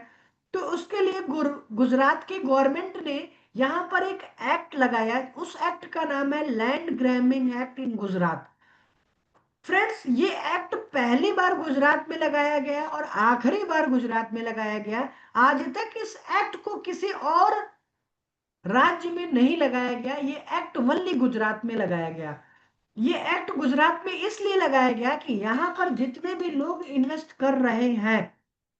तो उसके लिए गुजरात की गवर्नमेंट ने यहाँ पर एक एक्ट लगाया, उस एक्ट का नाम है land grabbing act in Gujarat. Friends, ये एक्ट पहली बार गुजरात में लगाया गया और आखिरी बार गुजरात में लगाया गया। आज तक इस एक्ट को किसी और राज्य में नहीं लगाया गया, ये एक्ट ओनली गुजरात में लगाया गया। ये एक्ट गुजरात में इसलिए लगाया गया कि यहाँ पर जितने भी लोग इन्वेस्ट कर रहे हैं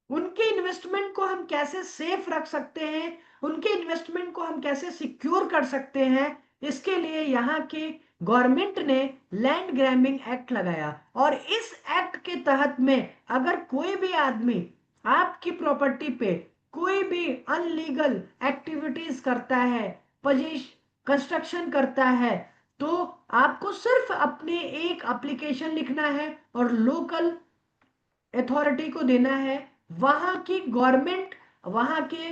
उनके इन्वेस्टमेंट को हम कैसे सेफ रख सकते हैं, उनके इन्वेस्टमेंट को हम कैसे सिक्योर कर सकते हैं। इसके लिए यहाँ के गवर्नमेंट ने लैंड ग्रैबिंग एक्ट लगाया, और इस एक्ट के तहत में अगर कोई भी आदमी आपकी प्रॉपर्टी पे कोई भी अनलीगल एक्टिविटीज करता है, कंस्ट्रक्शन करता है, तो आपको सिर्फ अपने एक एप्लीकेशन लिखना है और लोकल अथॉरिटी को देना है। वहां की गवर्नमेंट, वहां के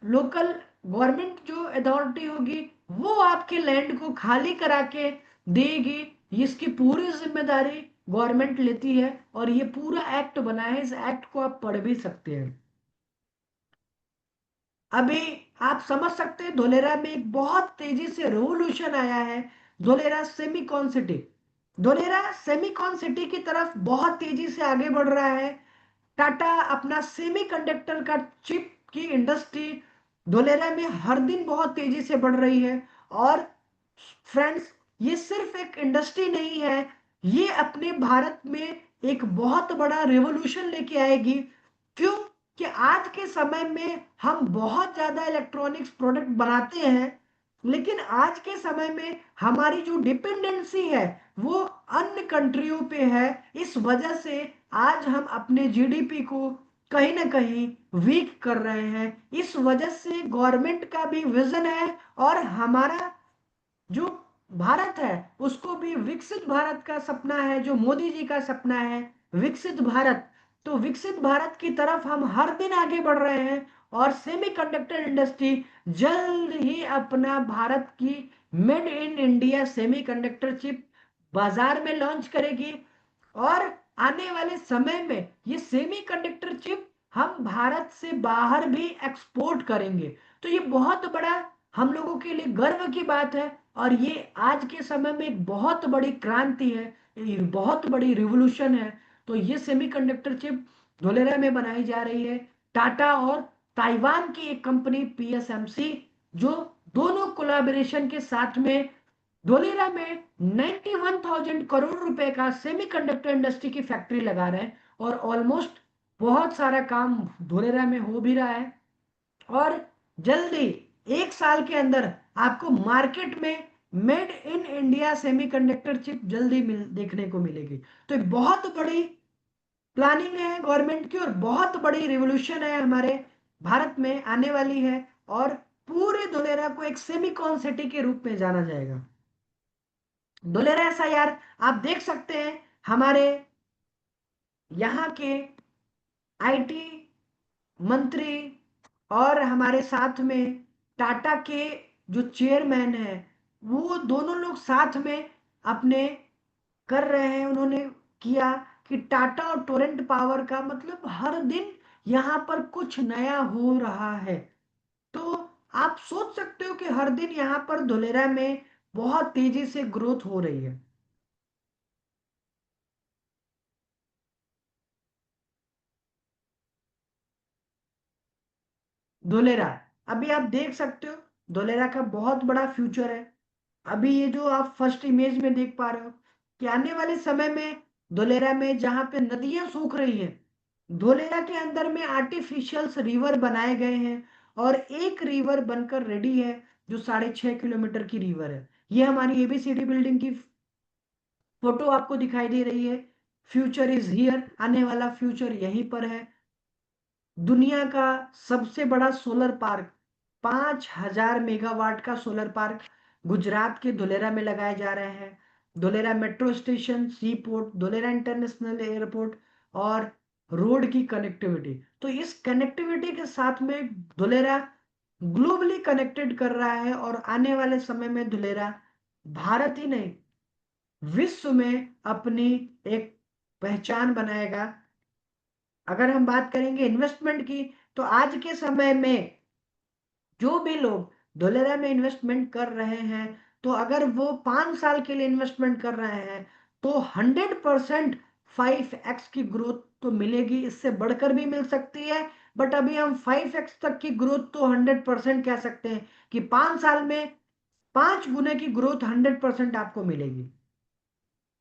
लोकल गवर्नमेंट जो अथॉरिटी होगी वो आपके लैंड को खाली करा के देगी। इसकी पूरी जिम्मेदारी गवर्नमेंट लेती है, और ये पूरा एक्ट बना है, इस एक्ट को आप पढ़ भी सकते हैं। अभी आप समझ सकते हैं धोलेरा में एक बहुत तेजी से रेवोल्यूशन आया है। Dholera Semicon city, Dholera Semicon city की तरफ बहुत तेजी से आगे बढ़ रहा है। टाटा अपना सेमीकंडक्टर का चिप की इंडस्ट्री धोलेरा में हर दिन बहुत तेजी से बढ़ रही है। और फ्रेंड्स, ये सिर्फ एक इंडस्ट्री नहीं है, ये अपने भारत में एक बहुत बड़ा रेवोल्यूशन लेके आएगी। क्यों? कि आज के समय में हम बहुत ज्यादा इलेक्ट्रॉनिक्स प्रोडक्ट बनाते हैं, लेकिन आज के समय में हमारी जो डिपेंडेंसी है वो अन्य कंट्रियों पे है। इस वजह से आज हम अपने जीडीपी को कहीं ना कहीं वीक कर रहे हैं। इस वजह से गवर्नमेंट का भी विजन है, और हमारा जो भारत है उसको भी विकसित भारत का सपना है, जो मोदी जी का सपना है विकसित भारत। तो विकसित भारत की तरफ हम हर दिन आगे बढ़ रहे हैं, और सेमीकंडक्टर इंडस्ट्री जल्द ही अपना भारत की made in India semiconductor chip बाजार में लॉन्च करेगी। और आने वाले समय में ये सेमीकंडक्टर चिप हम भारत से बाहर भी एक्सपोर्ट करेंगे। तो ये बहुत बड़ा हम लोगों के लिए गर्व की बात है, और ये आज के समय में एक बहुत बड़ी क्रांति है, ये बहुत बड़ी रिवॉल्यूशन है। तो ये सेमीकंडक्टर चिप धोलेरा में बनाई जा रही है। टाटा और ताइवान की एक कंपनी पीएसएमसी, जो दोनों कोलैबोरेशन के साथ में धोलेरा में 91,000 करोड़ रुपए का सेमीकंडक्टर इंडस्ट्री की फैक्ट्री लगा रहे हैं, और ऑलमोस्ट बहुत सारा काम धोलेरा में हो भी रहा है। और जल्दी एक साल के अंदर आपको मार्केट में made in India semiconductor chip जल्दी देखने को मिलेगी। तो एक बहुत बड़ी प्लानिंग है गवर्नमेंट की, और बहुत बड़ी रिवॉल्यूशन है हमारे भारत में आने वाली है, और पूरे धुलेरा को एक सेमीकॉन सिटी के रूप में जाना जाएगा। धुलेरा ऐसा यार, आप देख सकते हैं हमारे यहाँ के आईटी मंत्री और हमारे साथ में टाटा के जो चेयरमैन है, वो दोनों लोग साथ में अपने कर रहे हैं। उन्होंने किया कि टाटा और टोरेंट पावर का मतलब हर दिन यहाँ पर कुछ नया हो रहा है। तो आप सोच सकते हो कि हर दिन यहाँ पर धुलेरा में बहुत तेजी से ग्रोथ हो रही है। धोलेरा, अभी आप देख सकते हो धोलेरा का बहुत बड़ा फ्यूचर है। अभी ये जो आप फर्स्ट इमेज में देख पा रहे हो कि आने वाले समय में धोलेरा में जहां पे नदियां सूख रही हैं, धोलेरा के अंदर में आर्टिफिशियल रिवर बनाए गए हैं और एक रिवर बनकर रेडी है जो 6.5 किलोमीटर की रिवर है। ये हमारी एबीसीडी बिल्डिंग की फोटो आपको दिखाई दे रही है। फ्यूचर इज हियर, आने वाला फ्यूचर यहीं पर है। दुनिया का सबसे बड़ा सोलर पार्क, 5,000 मेगावाट का सोलर पार्क गुजरात के धोलेरा में लगाए जा रहे हैं। धोलेरा मेट्रो स्टेशन, सी पोर्ट, धोलेरा इंटरनेशनल एयरपोर्ट और रोड की कनेक्टिविटी। तो इस कनेक्टिविटी के साथ में धोलेरा ग्लोबली कनेक्टेड कर रहा है और आने वाले समय में धोलेरा भारत ही नहीं विश्व में अपनी एक पहचान बनाएगा। अगर हम बात करेंगे इन्वेस्टमेंट की, तो आज के समय में जो भी लोग धोलेरा में इन्वेस्टमेंट कर रहे हैं, तो अगर वो 5 साल के लिए इन्वेस्टमेंट कर रहे हैं तो 100% 5x की ग्रोथ तो मिलेगी, इससे बढ़कर भी मिल सकती है। बट अभी हम 5x तक की ग्रोथ तो 100% कह सकते हैं कि 5 साल में 5 गुने की ग्रोथ 100% आपको मिलेगी।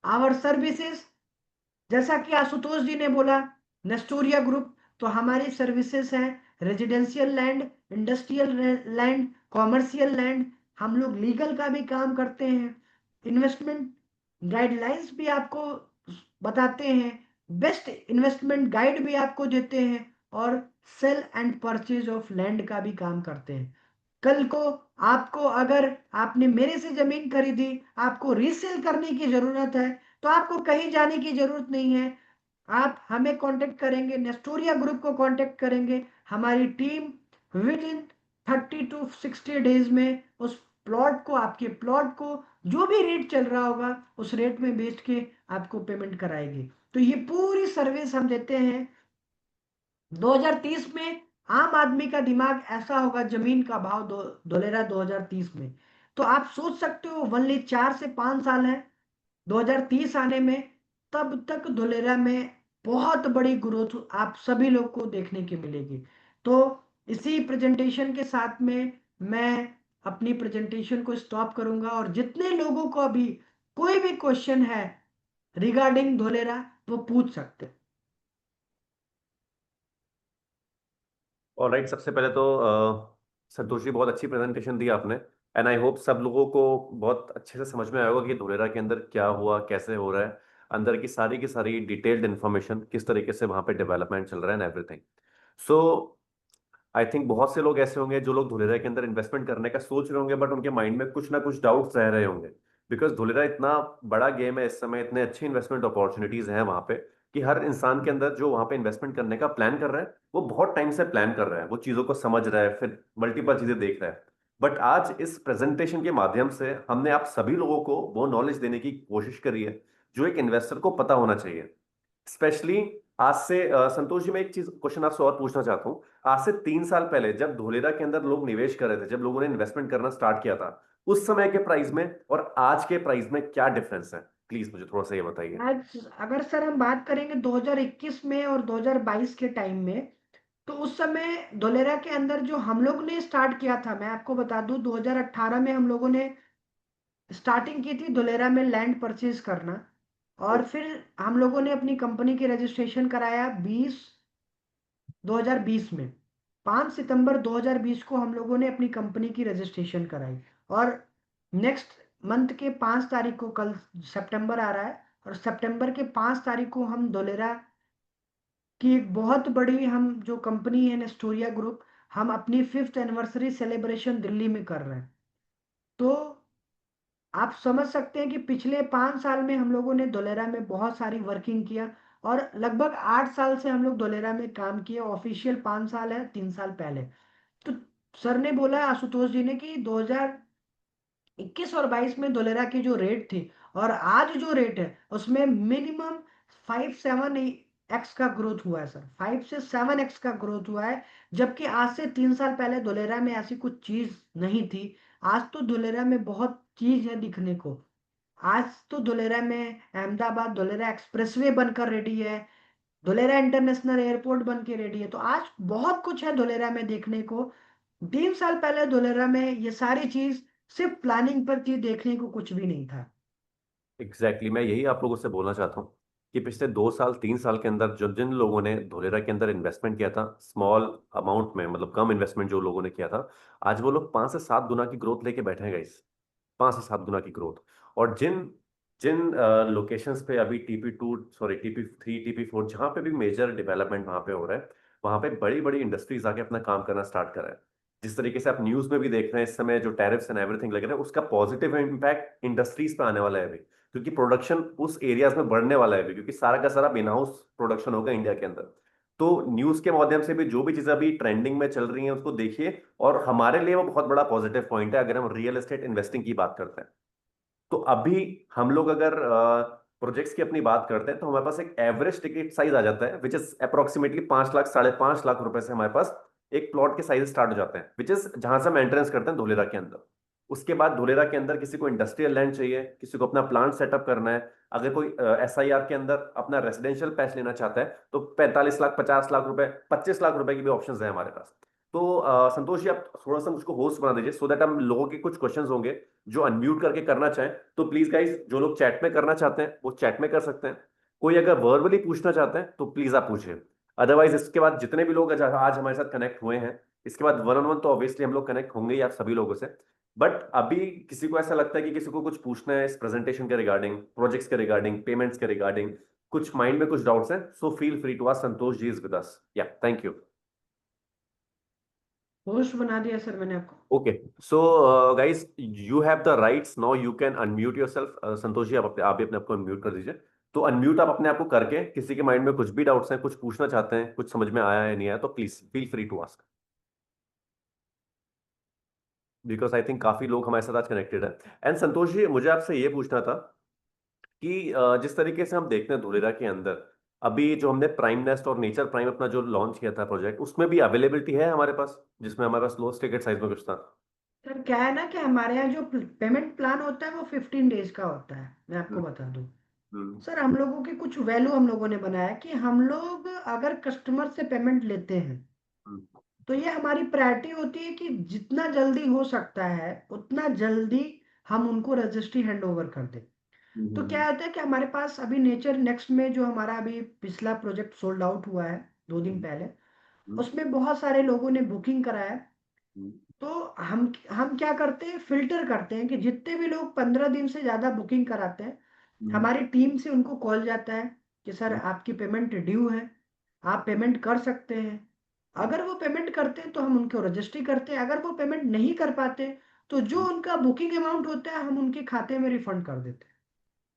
आवर सर्विसेज, जैसा कि आशुतोष जी ने बोला, नेस्टोरिया ग्रुप, तो हमारी सर्विसेज हैं residential land, industrial land, commercial land. हम लोग लीगल का भी काम करते हैं, इन्वेस्टमेंट गाइडलाइंस भी आपको बताते हैं, बेस्ट इन्वेस्टमेंट गाइड भी आपको देते हैं और sale and purchase of land का भी काम करते हैं। कल को आपको, अगर आपने मेरे से जमीन खरीदी, आपको रीसेल करने की जरूरत है, तो आपको कहीं जाने की जरूरत नहीं है। आप हमें कांटेक्ट करेंगे, नेस्टोरिया ग्रुप को कांटेक्ट करेंगे, हमारी team with in 30 to 60 days में उस प्लॉट को, आपके प्लॉट को जो भी रेट चल रहा होगा उस रेट में बेच के आपको पेमेंट कराएगी। तो ये पूरी सर्विस हम देते हैं। 2030 में आम आदमी का दिमाग ऐसा होगा, जमीन का भाव धोलेरा 2030 में, तो आप सोच सकते हो वनली 4 से 5 साल है 2030 आने में, तब तक धोलेरा में बहुत बड़ी ग्रोथ आप सभी लोग को देखने की मिलेगी। तो इसी प्रेजेंटेशन के साथ में मैं अपनी प्रेजेंटेशन को स्टॉप करूंगा और जितने लोगों को अभी कोई भी क्वेश्चन है रिगार्डिंग धोलेरा वो पूछ सकते हैं। और राइट, सबसे पहले तो संतोष जी, बहुत अच्छी प्रेजेंटेशन दी आपने। एंड आई होप सब लोगों को बहुत अच्छे से समझ में आया होगा कि धोलेरा के अंदर क्या हुआ, कैसे हो रहा है, अंदर की सारी डिटेल्ड इन्फॉर्मेशन, किस तरीके से वहां पे डेवलपमेंट चल रहा है and everything. So I think बहुत से लोग ऐसे होंगे जो लोग धुलेरा के अंदर इन्वेस्टमेंट करने का सोच रहे होंगे, बट उनके माइंड में कुछ ना कुछ डाउट्स रह रहे होंगे। बिकॉज धुलेरा इतना बड़ा गेम है, इस समय इतने अच्छे इन्वेस्टमेंट अपॉर्चुनिटीज हैं वहां पे कि हर इंसान के अंदर जो वहां पे इन्वेस्टमेंट करने का प्लान कर रहा है, वो बहुत टाइम से प्लान कर रहा है, वो चीजों को समझ रहा है, फिर मल्टीपल चीजें देख रहा है। बट आज इस प्रेजेंटेशन के माध्यम से हमने आप सभी लोगों को वो नॉलेज देने की कोशिश करी है जो एक इन्वेस्टर को पता होना चाहिए। स्पेशली आज से संतोष जी, मैं एक चीज क्वेश्चन आपसे और पूछना चाहता हूँ। आज से 3 साल पहले जब धोलेरा के अंदर लोग निवेश कर रहे थे, जब लोगों ने इन्वेस्टमेंट करना स्टार्ट किया था, उस समय के प्राइस में और आज के प्राइस में क्या डिफरेंस है? प्लीज मुझे थोड़ा सा ये बताइए। आज अगर सर हम बात करेंगे 2021 में और 2022 के टाइम में, तो उस समय धोलेरा के अंदर जो हम लोग ने स्टार्ट किया था, मैं आपको बता दूं 2018 में हम लोगों ने स्टार्टिंग की थी धोलेरा में लैंड परचेज करना। और फिर हम लोगों ने अपनी कंपनी की रजिस्ट्रेशन कराया 2020 में, 5 सितंबर 2020 को हम लोगों ने अपनी कंपनी की रजिस्ट्रेशन कराई। और नेक्स्ट मंथ के 5 तारीख को, कल सितंबर आ रहा है, और सितंबर के 5 तारीख को हम धोलेरा की एक बहुत बड़ी, हम जो कंपनी है नेस्टोरिया ग्रुप, हम अपनी 5th एनिवर्सरी सेलिब्रेशन दिल्ली में कर रहे हैं। तो आप समझ सकते हैं कि पिछले 5 साल में हम लोगों ने धोलेरा में बहुत सारी वर्किंग किया और लगभग 8 साल से हम लोग धोलेरा में काम किए। ऑफिशियल 5 साल है, 3 साल पहले। तो सर ने बोला, आशुतोष जी ने, कि 2021 और 22 में धोलेरा की जो रेट थी और आज जो रेट है उसमें मिनिमम 5-7x का ग्रोथ हुआ है सर, 5 से 7x का ग्रोथ हुआ है। जबकि आज से 3 साल पहले धोलेरा में ऐसी कुछ चीज नहीं थी। आज तो धोलेरा में बहुत चीज है दिखने को। आज तो धोलेरा में अहमदाबाद धोलेरा एक्सप्रेसवे बनकर रेडी है, धुलेरा इंटरनेशनल एयरपोर्ट बन के रेडी है। तो आज बहुत कुछ है धुलेरा में देखने को। 3 साल पहले धुलेरा में ये सारी चीज सिर्फ प्लानिंग पर थी, देखने को कुछ भी नहीं था। एग्जैक्टली मैं यही आप लोगों से बोलना चाहता हूँ कि पिछले 2 साल 3 साल के अंदर जो जिन लोगों ने धोलेरा के अंदर इन्वेस्टमेंट किया था स्मॉल अमाउंट में, मतलब कम इन्वेस्टमेंट जो लोगों ने किया था, आज वो लोग 5 से 7 गुना की ग्रोथ लेके बैठे हैं गाइस। 5 से 7 गुना की ग्रोथ। और जिन जिन लोकेशंस पे अभी TP2, सॉरी TP3, TP4, जहाँ पे भी मेजर डेवलपमेंट वहाँ पे हो रहा है, वहाँ पे बड़ी बड़ी इंडस्ट्रीज आके अपना काम करना स्टार्ट कर रहा है। जिस तरीके से आप न्यूज में भी देख रहे हैं इस समय, जो टैरिफ्स एंड एवरीथिंग लग रहा है, उसका पॉजिटिव इम्पैक्ट इंडस्ट्रीज पे आने वाला है अभी, क्योंकि प्रोडक्शन उस एरियाज में बढ़ने वाला है अभी, क्योंकि सारा का सारा इन हाउस प्रोडक्शन होगा इंडिया के अंदर। तो न्यूज के माध्यम से भी जो भी चीजें अभी ट्रेंडिंग में चल रही हैं उसको देखिए, और हमारे लिए वो बहुत बड़ा पॉजिटिव पॉइंट है अगर हम रियल एस्टेट इन्वेस्टिंग की बात करते हैं। तो अभी हम लोग अगर प्रोजेक्ट्स की अपनी बात करते हैं तो हमारे पास एक एवरेज टिकट साइज आ जाता है which is approximately 5 lakh 5.5 lakh रुपए से हमारे पास एक प्लॉट के साइज स्टार्ट हो जाते हैं, विच इज जहां से हम एंट्रेंस करते हैं धोलेरा के अंदर। उसके बाद धोलेरा के अंदर किसी को इंडस्ट्रियल लैंड चाहिए, किसी को अपना प्लांट सेटअप करना है, अगर कोई SIR के अंदर अपना रेसिडेंशियल पैच लेना चाहता है, तो 45 लाख 50 लाख रुपए 25 लाख रुपए की भी ऑप्शन है हमारे पास। तो संतोष जी, आप थोड़ा सा मुझको होस्ट बना दीजिए सो दैट हम लोगों के कुछ क्वेश्चंस होंगे जो अनम्यूट करके करना चाहें। तो प्लीज गाइस, जो लोग चैट में करना चाहते हैं वो चैट में कर सकते हैं। कोई अगर वर्बली पूछना चाहते हैं तो प्लीज आप पूछिए। अदरवाइज इसके बाद जितने भी लोग आज हमारे साथ कनेक्ट हुए हैं, इसके बाद वन ऑन वन तो ऑब्वियसली हम लोग कनेक्ट होंगे ही आप सभी लोगों से। बट अभी किसी को ऐसा लगता है कि किसी को कुछ पूछना है इस प्रेजेंटेशन के रिगार्डिंग, प्रोजेक्ट्स के रिगार्डिंग, पेमेंट्स के रिगार्डिंग, कुछ माइंड में कुछ डाउट्स हैं, so feel free to ask. Santosh ji is with us. Yeah, thank you. Host बना दिया सर मैंने आपको। Okay, so guys, you have the rights now, you can unmute yourself. Santosh ji, आप भी अपने आप को अनम्यूट कर दीजिए। तो अनम्यूट आप अपने आप को करके, किसी के माइंड में कुछ भी डाउट्स हैं, कुछ पूछना चाहते हैं, कुछ समझ में आया है नहीं आया, तो please feel free to ask, because I think काफी लोग हमारे साथ आज कनेक्टेड है। एंड संतोष जी, मुझे आपसे ये पूछना था कि जिस तरीके से हम देखते हैं धुलेरा के अंदर, अभी जो हमने प्राइम नेस्ट और नेचर प्राइम अपना जो लॉन्च किया था प्रोजेक्ट, उसमें भी अवेलेबिलिटी है हमारे पास, जिसमें हमारे पास लो टिकट साइज में कुछ था। सर क्या है ना कि हमारे यहाँ जो पेमेंट प्लान होता है वो 15 डेज का होता है, मैं आपको हम्म। बता दूं। हम्म। सर हम लोगों की कुछ वैल्यू हम लोगों ने बनाया कि हम लोग अगर कस्टमर से पेमेंट लेते हैं हम्म। तो ये हमारी प्रायोरिटी होती है कि जितना जल्दी हो सकता है उतना जल्दी हम उनको रजिस्ट्री हैंड ओवर कर दें। तो हम्म। क्या होता है कि हमारे पास अभी नेचर नेक्स्ट में जो हमारा अभी पिछला प्रोजेक्ट सोल्ड आउट हुआ है 2 दिन हम्म। पहले, हम्म। उसमें बहुत सारे लोगों ने बुकिंग कराया है। हम्म। तो हम क्या करते हैं, फिल्टर करते हैं कि जितने भी लोग 15 दिन से ज़्यादा बुकिंग कराते हैं, हम्म। हमारी टीम से उनको कॉल जाता है कि सर हम्म। आपकी पेमेंट ड्यू है, आप पेमेंट कर सकते हैं। हम्म। अगर वो पेमेंट करते हैं तो हम उनको रजिस्ट्री करते हैं, अगर वो पेमेंट नहीं कर पाते तो जो उनका बुकिंग अमाउंट होता है हम उनके खाते में रिफंड कर देते हैं।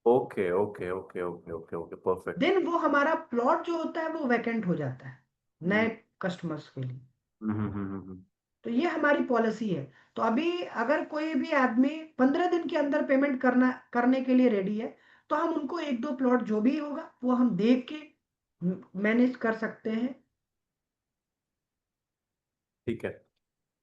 Okay okay okay okay okay okay, perfect. Then वो हमारा प्लॉट जो होता है वो वैकेंट हो जाता है नए कस्टमर्स के लिए। तो ये हमारी पॉलिसी है। तो अभी अगर कोई भी आदमी 15 दिन के अंदर पेमेंट करने के लिए रेडी है तो हम उनको एक दो प्लॉट जो भी होगा वो हम देख के मैनेज कर सकते हैं। ठीक है।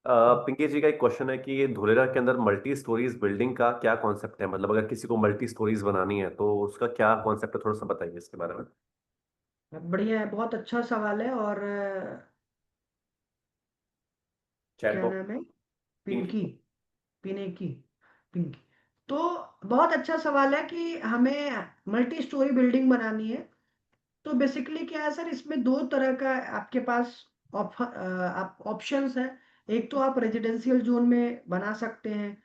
पिंकी जी का एक क्वेश्चन है कि ये धुलेरा के अंदर मल्टी स्टोरीज बिल्डिंग का क्या कॉन्सेप्ट है, मतलब अगर किसी को मल्टी स्टोरीज बनानी है तो उसका क्या कॉन्सेप्ट है, थोड़ा सा बताइए इसके बारे में। बढ़िया है, बहुत अच्छा सवाल है। और चैट क्या नाम बॉक्स। है, पिंकी। पिंकी, पिनेकी, पिंकी। तो बहुत अच्छा सवाल है कि हमें मल्टी स्टोरी बिल्डिंग बनानी है। तो बेसिकली क्या है सर, इसमें दो तरह का आपके पास आप ऑप्शंस है। एक तो आप रेजिडेंशियल जोन में बना सकते हैं,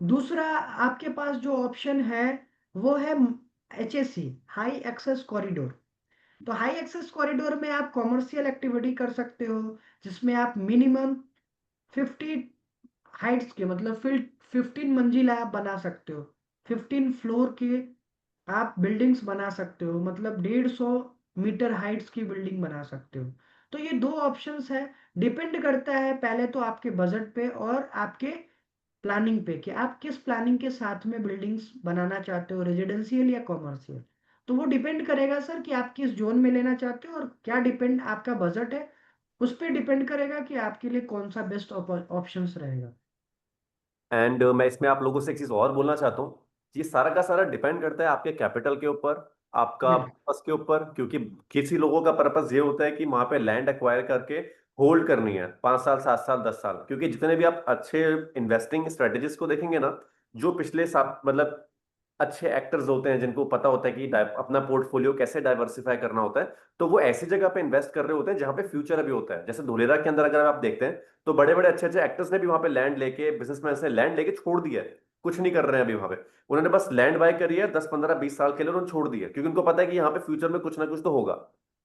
दूसरा आपके पास जो ऑप्शन है वो है HSC, हाई एक्सेस कॉरिडोर। तो हाई एक्सेस कॉरिडोर में आप कॉमर्शियल एक्टिविटी कर सकते हो, जिसमें आप मिनिमम 50 हाइट्स के, मतलब 15 मंजिला आप बना सकते हो, 15 फ्लोर के आप बिल्डिंग्स बना सकते हो, मतलब 150 मीटर हाइट्स की बिल्डिंग बना सकते हो। तो ये दो ऑप्शंस है। डिपेंड करता है पहले तो आपके बजट पे और आपके प्लानिंग पे कि आप किस प्लानिंग के साथ में बिल्डिंग्स बनाना चाहते हो, रेजिडेंशियल या कॉमर्शियल। तो वो डिपेंड करेगा सर कि आप किस जोन में लेना चाहते हो और क्या डिपेंड आपका बजट है, उस पर डिपेंड करेगा कि आपके लिए कौन सा बेस्ट ऑप्शंस रहेगा। एंड मैं इसमें आप लोगों से एक चीज और बोलना चाहता हूँ, ये सारा का सारा डिपेंड करता है आपके कैपिटल के ऊपर, आपका बिल्कुल। पर्पस के ऊपर, क्योंकि किसी लोगों का पर्पस ये होता है कि वहां पे लैंड एक्वायर करके होल्ड करनी है 5 साल, 7 साल, 10 साल। क्योंकि जितने भी आप अच्छे इन्वेस्टिंग स्ट्रेटेजीज को देखेंगे ना, जो पिछले साल मतलब अच्छे एक्टर्स होते हैं जिनको पता होता है कि अपना पोर्टफोलियो कैसे डाइवर्सिफाई करना होता है, तो वो ऐसी जगह पे इन्वेस्ट कर रहे होते हैं जहां पे फ्यूचर अभी होता है। जैसे धोलेरा के अंदर अगर आप देखते हैं, तो बड़े बड़े अच्छे अच्छे एक्टर्स ने भी वहां पे लैंड लेके, बिजनेसमैन से लैंड लेके छोड़ दिया है, कुछ नहीं कर रहे हैं अभी वहां पे। उन्होंने बस लैंड बाय करी है, 10, 15, 20 साल के लिए उन्होंने छोड़ दिया, क्योंकि उनको पता है कि यहाँ पे फ्यूचर में कुछ ना कुछ तो होगा,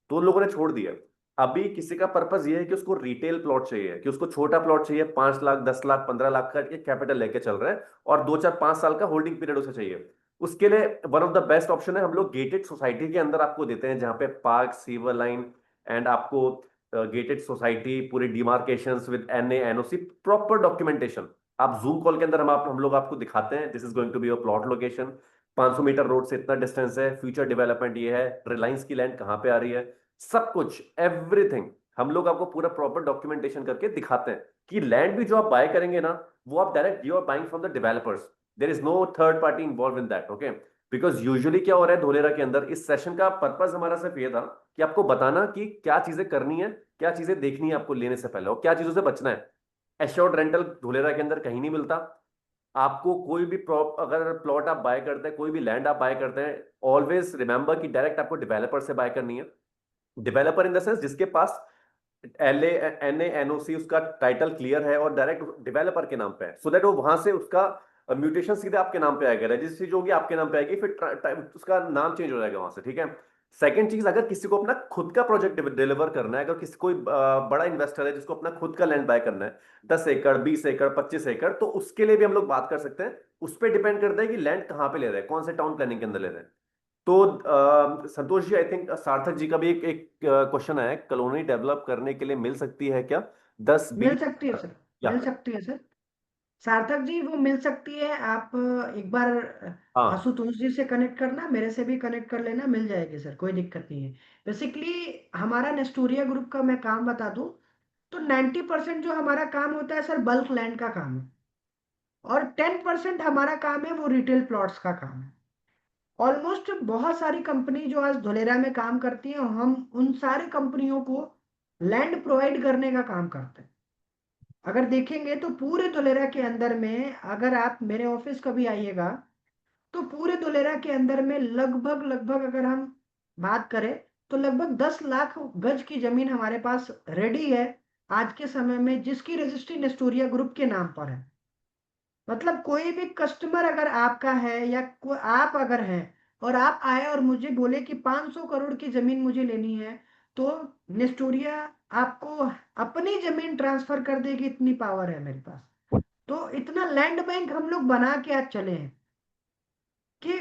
तो उन लोगों ने छोड़ दिया। अभी किसी का पर्पस ये है कि उसको रिटेल प्लॉट चाहिए, कि उसको छोटा प्लॉट चाहिए, 5 लाख, 10 लाख, 15 लाख का कैपिटल लेके चल रहा है, और 2, 4, 5 साल का होल्डिंग पीरियड उसे चाहिए। उसके लिए one of the best option है, हम लोग गेटेड सोसाइटी के अंदर आपको देते हैं, जहां पे पार्क, सीवर लाइन, एंड आपको गेटेड सोसाइटी, पूरी demarcations with NA, NOC, proper documentation. आप जूम कॉल के अंदर हम लोग आपको दिखाते हैं, this is going to be your plot location, 500 meter road से इतना डिस्टेंस है, फ्यूचर डेवलपमेंट ये है, रिलायंस की लैंड कहाँ पे आ रही है, सब कुछ, एवरीथिंग हम लोग आपको पूरा प्रॉपर डॉक्यूमेंटेशन करके दिखाते हैं, कि लैंड भी जो आप बाय करेंगे ना, वो आप direct you are buying from the developers, there is no third party involve in that, okay. Because usually क्या हो रहा है धोलेरा के अंदर, इस सेशन का पर्पस हमारा सिर्फ ये था कि आपको बताना कि क्या चीजें करनी है, क्या चीजें देखनी है आपको लेने से पहले, और क्या चीजों से बचना है। एश्योर्ड रेंटल धोलेरा के अंदर कहीं नहीं मिलता आपको। कोई भी अगर प्लॉट आप बाय करते हैं, कोई भी लैंड आप बाय करते हैं, ऑलवेज रिमेंबर कि डायरेक्ट आपको डेवलपर से बाय करनी है। डेवलपर इन द सेंस जिसके पास एल एन एनओसी, उसका टाइटल क्लियर है और डायरेक्ट डेवलपर के नाम पे है, सो दैट वो वहां से उसका म्यूटेशन सीधे आपके नाम पे आएगा, रजिस्ट्री जो होगी आपके नाम पे आएगी, फिर उसका नाम चेंज हो जाएगा वहां से, ठीक है। सेकंड चीज, अगर किसी को अपना खुद का प्रोजेक्ट डिलीवर करना है, अगर किसी कोई बड़ा इन्वेस्टर है जिसको अपना खुद का लैंड बाय करना है, 10 एकड़, 20 एकड़, 25 एकड़, तो उसके लिए भी हम लोग बात कर सकते हैं। उस पर डिपेंड करता है कि लैंड कहाँ पे ले रहे हैं, कौन से टाउन प्लानिंग के अंदर ले रहे हैं। तो संतोष जी, आई थिंक सार्थक जी का भी एक क्वेश्चन आया है, कॉलोनी डेवलप करने के लिए मिल सकती है क्या, दस मिल बीस सकती है सर। या? मिल सकती है सर। सार्थक जी वो मिल सकती है। आप एक बार हाँ। आशुतोष जी से कनेक्ट करना, मेरे से भी कनेक्ट कर लेना, मिल जाएगी सर, कोई दिक्कत नहीं है। बेसिकली हमारा नेस्टोरिया ग्रुप का मैं काम बता दूं, तो 90% जो हमारा काम होता है सर, बल्क लैंड का काम है। और 10% हमारा काम है वो रिटेल प्लॉट्स का काम है। ऑलमोस्ट बहुत सारी कंपनी जो आज धोलेरा में काम करती है, हम उन सारी कंपनियों को लैंड प्रोवाइड करने का काम करते हैं। अगर देखेंगे तो पूरे धोलेरा के अंदर में, अगर आप मेरे ऑफिस कभी आइएगा, तो पूरे धोलेरा के अंदर में लगभग लगभग अगर हम बात करें, तो लगभग 10 लाख गज की जमीन हमारे पास रेडी है आज के समय में, जिसकी रजिस्ट्री नेस्टोरिया ग्रुप के नाम पर है। मतलब कोई भी कस्टमर अगर आपका है, या आप अगर हैं और आप आए और मुझे बोले कि 500 करोड़ की जमीन मुझे लेनी है, तो नेस्टोरिया आपको अपनी जमीन ट्रांसफर कर देगी, इतनी पावर है मेरे पास। तो इतना लैंड बैंक हम लोग बना के आज चले हैं कि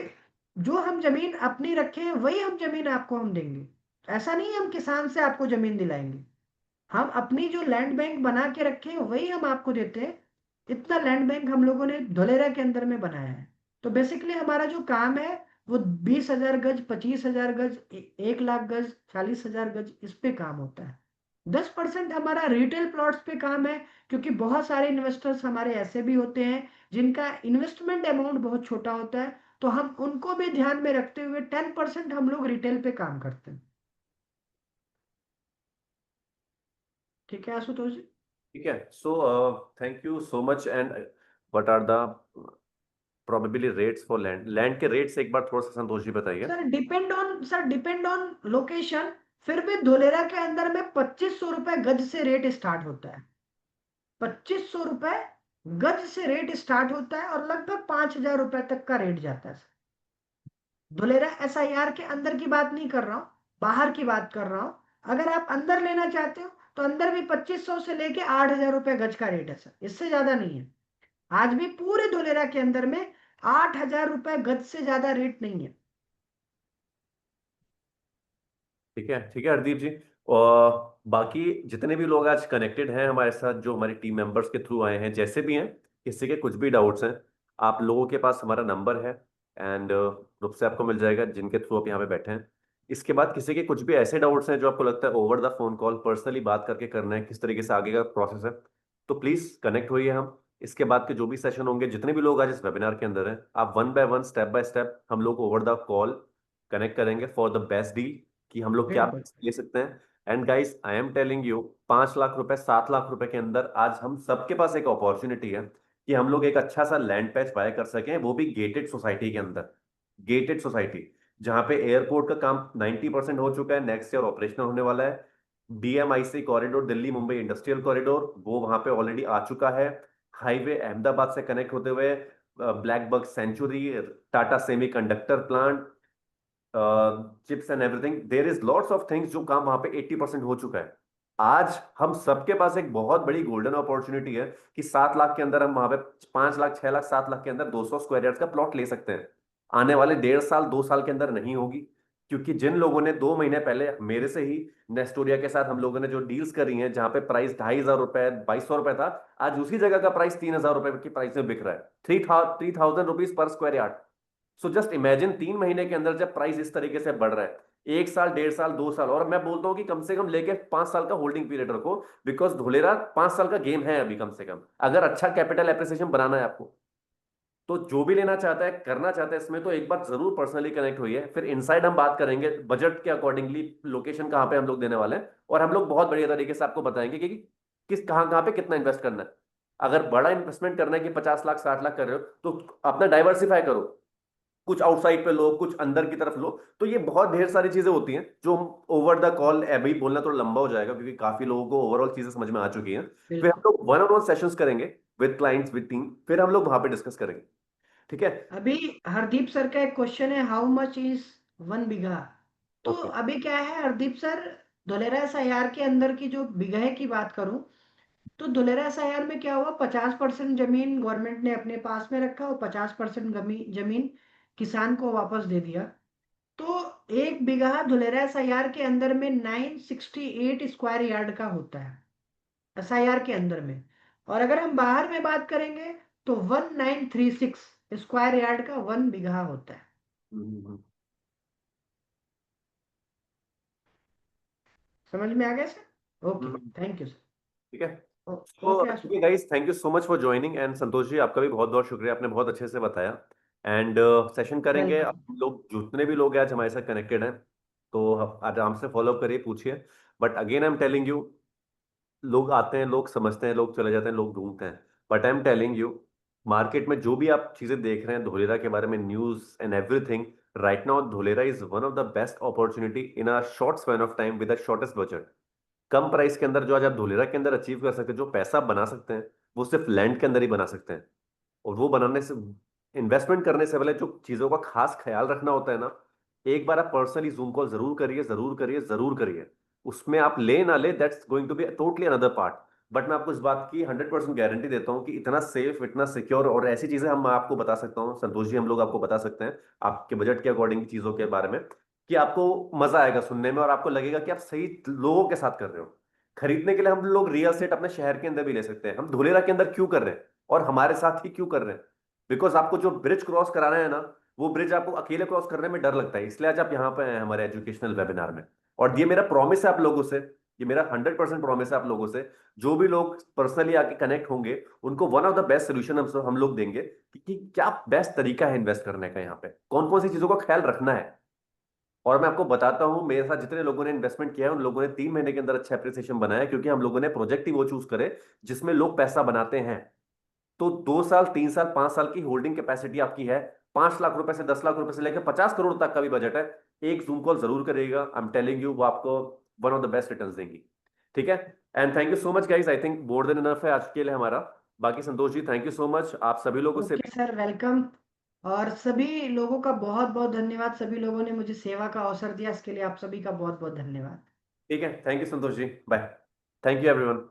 जो हम जमीन अपनी रखे हैं वही हम जमीन आपको हम देंगे। ऐसा नहीं है हम किसान से आपको जमीन दिलाएंगे, हम अपनी जो लैंड बैंक बना के रखे हैं वही हम आपको देते हैं। इतना लैंड बैंक हम लोगों ने धोलेरा के अंदर में बनाया है। तो बेसिकली हमारा जो काम है वो 20,000 गज, 25,000 गज, 1 लाख गज, 40,000 गज, इस पे काम होता है। 10% हमारा रिटेल प्लॉट्स पे काम है, क्योंकि बहुत सारे इन्वेस्टर्स हमारे ऐसे भी होते हैं जिनका इन्वेस्टमेंट अमाउंट बहुत छोटा होता है, तो हम उनको भी ध्यान में रखते हुए 10% हम लोग रिटेल पे काम करते हैं। ठीक है आशुतोष जी। ठीक है, so thank you so much. And what are the probably rates for land, land के रेट्स एक बार थोड़ा सा संतोष जी बताइए। Sir depend on location. फिर भी धोलेरा के अंदर में 2500 रुपए गज से रेट स्टार्ट होता है। 2500 रुपए गज से रेट स्टार्ट होता है, और लगभग 5,000 रुपए तक का रेट जाता है। धोलेरा SIR के अंदर की बात नहीं कर रहा हूँ, बाहर की बात कर रहा हूँ। अगर आप अंदर लेना चाहते हो तो अंदर भी 2500 से लेके 8,000 रुपए गज का रेट है सर, इससे ज्यादा नहीं है। आज भी पूरे धोलेरा के अंदर में 8,000 रुपए गज से ज्यादा रेट नहीं है। ठीक है हरदीप जी। और बाकी जितने भी लोग आज कनेक्टेड हैं हमारे साथ, जो हमारी टीम मेंबर्स के थ्रू आए हैं, जैसे भी हैं, किसी के कुछ भी डाउट्स हैं, आप लोगों के पास हमारा नंबर है, एंड ग्रुप से आपको मिल जाएगा जिनके थ्रू आप यहाँ पे बैठे हैं। इसके बाद किसी के कुछ भी ऐसे डाउट्स हैं जो आपको लगता है over the phone call personally बात करके करना है, किस तरीके से आगे का प्रोसेस है, तो प्लीज कनेक्ट होइए। हम इसके बाद के जो भी सेशन होंगे, जितने भी लोग आज इस वेबिनार के अंदर हैं, आप one by one, step by step हम लोग ओवर द कॉल कनेक्ट करेंगे फॉर द बेस्ट डील कि हम लोग क्या बिल्कुल। ले सकते हैं। And guys I am telling you, 5 lakh रुपए 7 लाख रुपए के अंदर आज हम सबके पास एक अपॉर्चुनिटी है कि हम लोग एक अच्छा सा लैंड पैच बाय कर सकें, वो भी गेटेड सोसाइटी के अंदर। गेटेड सोसाइटी जहां पे एयरपोर्ट का काम 90% हो चुका है, नेक्स्ट ईयर ऑपरेशनल होने वाला है। DMIC corridor, Delhi Mumbai industrial corridor, वो वहां पे ऑलरेडी आ चुका है। हाईवे अहमदाबाद से कनेक्ट होते हुए black buck century, Tata semiconductor plant, chips and everything, there is lots of things जो काम वहां पे 80% हो चुका है। आज हम सबके पास एक बहुत बड़ी गोल्डन अपॉर्चुनिटी है कि 7 लाख के अंदर हम वहां पे 5 लाख 6 लाख 7 लाख के अंदर 200 स्क्वायर यार्ड का प्लॉट ले सकते हैं। आने वाले 1.5 साल 2 साल के अंदर नहीं होगी, क्योंकि जिन लोगों ने 2 महीने पहले मेरे से ही नेस्टोरिया के साथ हम लोगों ने जो डील्स करी हैं जहां पे प्राइस 2,500 रुपए 2,200 रुपए था, आज उसी जगह का प्राइस 3,000 रुपए की प्राइस में बिक रहा है, 3,000 rupees per square yard. So just imagine 3 महीने के अंदर जब प्राइस इस तरीके से बढ़ रहा है, 1 साल 1.5 साल 2 साल, और मैं बोलता हूं कि कम से कम लेके 5 साल का होल्डिंग पीरियड रखो, बिकॉज धोलेरा 5 साल का गेम है अभी कम से कम, अगर अच्छा कैपिटल एप्रिसिएशन बनाना है आपको। तो जो भी लेना चाहता है करना चाहता है इसमें, तो एक बार जरूर पर्सनली कनेक्ट हुई है, फिर इनसाइड हम बात करेंगे बजट के अकॉर्डिंगली, लोकेशन कहाँ पे हम लोग देने वाले हैं, और हम लोग बहुत बढ़िया तरीके से आपको बताएंगे कि किस कहाँ कहाँ पे कितना इन्वेस्ट करना है। अगर बड़ा इन्वेस्टमेंट करना है कि 50 लाख 60 लाख कर रहे हो, तो अपना डाइवर्सिफाई करो, कुछ आउटसाइड पे लो, कुछ अंदर की तरफ लो। तो ये बहुत ढेर सारी चीजें होती हैं जो हम ओवर द कॉल अभी बोलना थोड़ा लंबा हो जाएगा, क्योंकि काफी लोगों को ओवरऑल चीजें समझ में आ चुकी हैं। फिर हम बिल्कुल। लोग वन ऑन वन सेशंस करेंगे विद क्लाइंट्स विद टीम, फिर हम लोग वहां पे डिस्कस करेंगे। ठीक है। अभी हरदीप सर का एक क्वेश्चन है, हाउ मच इज 1 बीघा? तो ओके। अभी क्या है हरदीप सर, धोलेरा एसआईआर के अंदर की जो बीघे की बात करूं, तो धोलेरा एसआईआर में क्या हुआ, 50% जमीन गवर्नमेंट ने अपने पास में रखा और 50% जमीन किसान को वापस दे दिया। तो 1 बीघा धोलेरा एसआईआर के अंदर में 968 स्क्वायर यार्ड का होता है, एसआईआर के अंदर में। और अगर हम बाहर में बात करेंगे तो 1936 स्क्वायर यार्ड का 1 बीघा होता है। हम्म। समझ में आ गया sir? Okay, hmm. Thank you sir. ठीक है। ओके तो Ashok. Guys, thank you so much for joining, and Santosh ji आपका भी बहुत बहुत शुक्रिया, आपने बहुत अच्छे से बताया। एंड सेशन करेंगे अब वेलकम। हम लोग, जितने भी लोग हैं आज हमारे साथ कनेक्टेड हैं, तो आप आराम से फॉलो करिए, पूछिए। But again I am telling you, लोग आते हैं, लोग समझते हैं, लोग चले जाते हैं, लोग ढूंढते हैं, but I am telling you, market में जो भी आप चीजें देख रहे हैं धोलेरा के बारे में, news and everything, right now Dholera is one of the best opportunity in a short span of time with the shortest budget. Come price के अंदर जो आज आप धोलेरा के अंदर अचीव कर सकते हैं, जो पैसा बना सकते हैं, वो सिर्फ लैंड के अंदर ही बना सकते हैं। और वो बनाने से, इन्वेस्टमेंट करने से पहले जो चीजों का खास ख्याल रखना होता है ना, एक बार आप पर्सनली जूम कॉल जरूर करिए, जरूर करिए, जरूर करिए। उसमें आप ले ना ले, that's going to be totally another part. But मैं आपको इस बात की 100% गारंटी देता हूँ कि इतना सेफ, इतना सिक्योर और ऐसी चीजें हम आपको बता सकता हूँ संतोष जी, हम लोग आपको बता सकते हैं आपके बजट के अकॉर्डिंग चीजों के बारे में, कि आपको मजा आएगा सुनने में, और आपको लगेगा कि आप सही लोगों के साथ कर रहे हो। खरीदने के लिए हम लोग रियल एस्टेट अपने शहर के अंदर भी ले सकते हैं, हम धुलेरा के अंदर क्यों कर रहे हैं और हमारे साथ ही क्यों कर रहे हैं? बिकॉज आपको जो ब्रिज क्रॉस कराना है ना, वो ब्रिज आपको अकेले क्रॉस करने में डर लगता है, इसलिए आज आप यहाँ पे आए हैं हमारे एजुकेशनल वेबिनार में। और ये मेरा प्रॉमिस है आप लोगों से, ये मेरा 100% प्रॉमिस है आप लोगों से, जो भी लोग पर्सनली आके कनेक्ट होंगे उनको one of the best solution हम लोग देंगे कि क्या बेस्ट तरीका है इन्वेस्ट करने का, यहाँ पे कौन कौन सी चीजों का ख्याल रखना है। और मैं आपको बताता हूं, मेरे साथ जितने लोगों ने इन्वेस्टमेंट किया है उन लोगों ने 3 महीने के अंदर अच्छा एप्रिसिएशन बनाया, क्योंकि हम लोगों ने प्रोजेक्ट ही वो चूज करे जिसमें लोग पैसा बनाते हैं। तो 2 साल 3 साल 5 साल की होल्डिंग कैपेसिटी आपकी है, 5 लाख रुपए से 10 लाख रुपए से लेकर 50 करोड़ तक का भी बजट है। एक जूम कॉल जरूर करिएगा, आई एम टेलिंग यू, वो आपको one of the best return देंगी। ठीक है। And thank you so much guys, I think more than enough है आज के लिए हमारा। बाकी संतोष ji, thank you so much आप सभी लोगों से। Okay sir, welcome. और सभी लोगों का बहुत बहुत धन्यवाद, सभी लोगों ने मुझे सेवा का अवसर दिया, इसके लिए आप सभी का बहुत बहुत धन्यवाद। ठीक है, thank you Santosh ji, bye. Thank you everyone.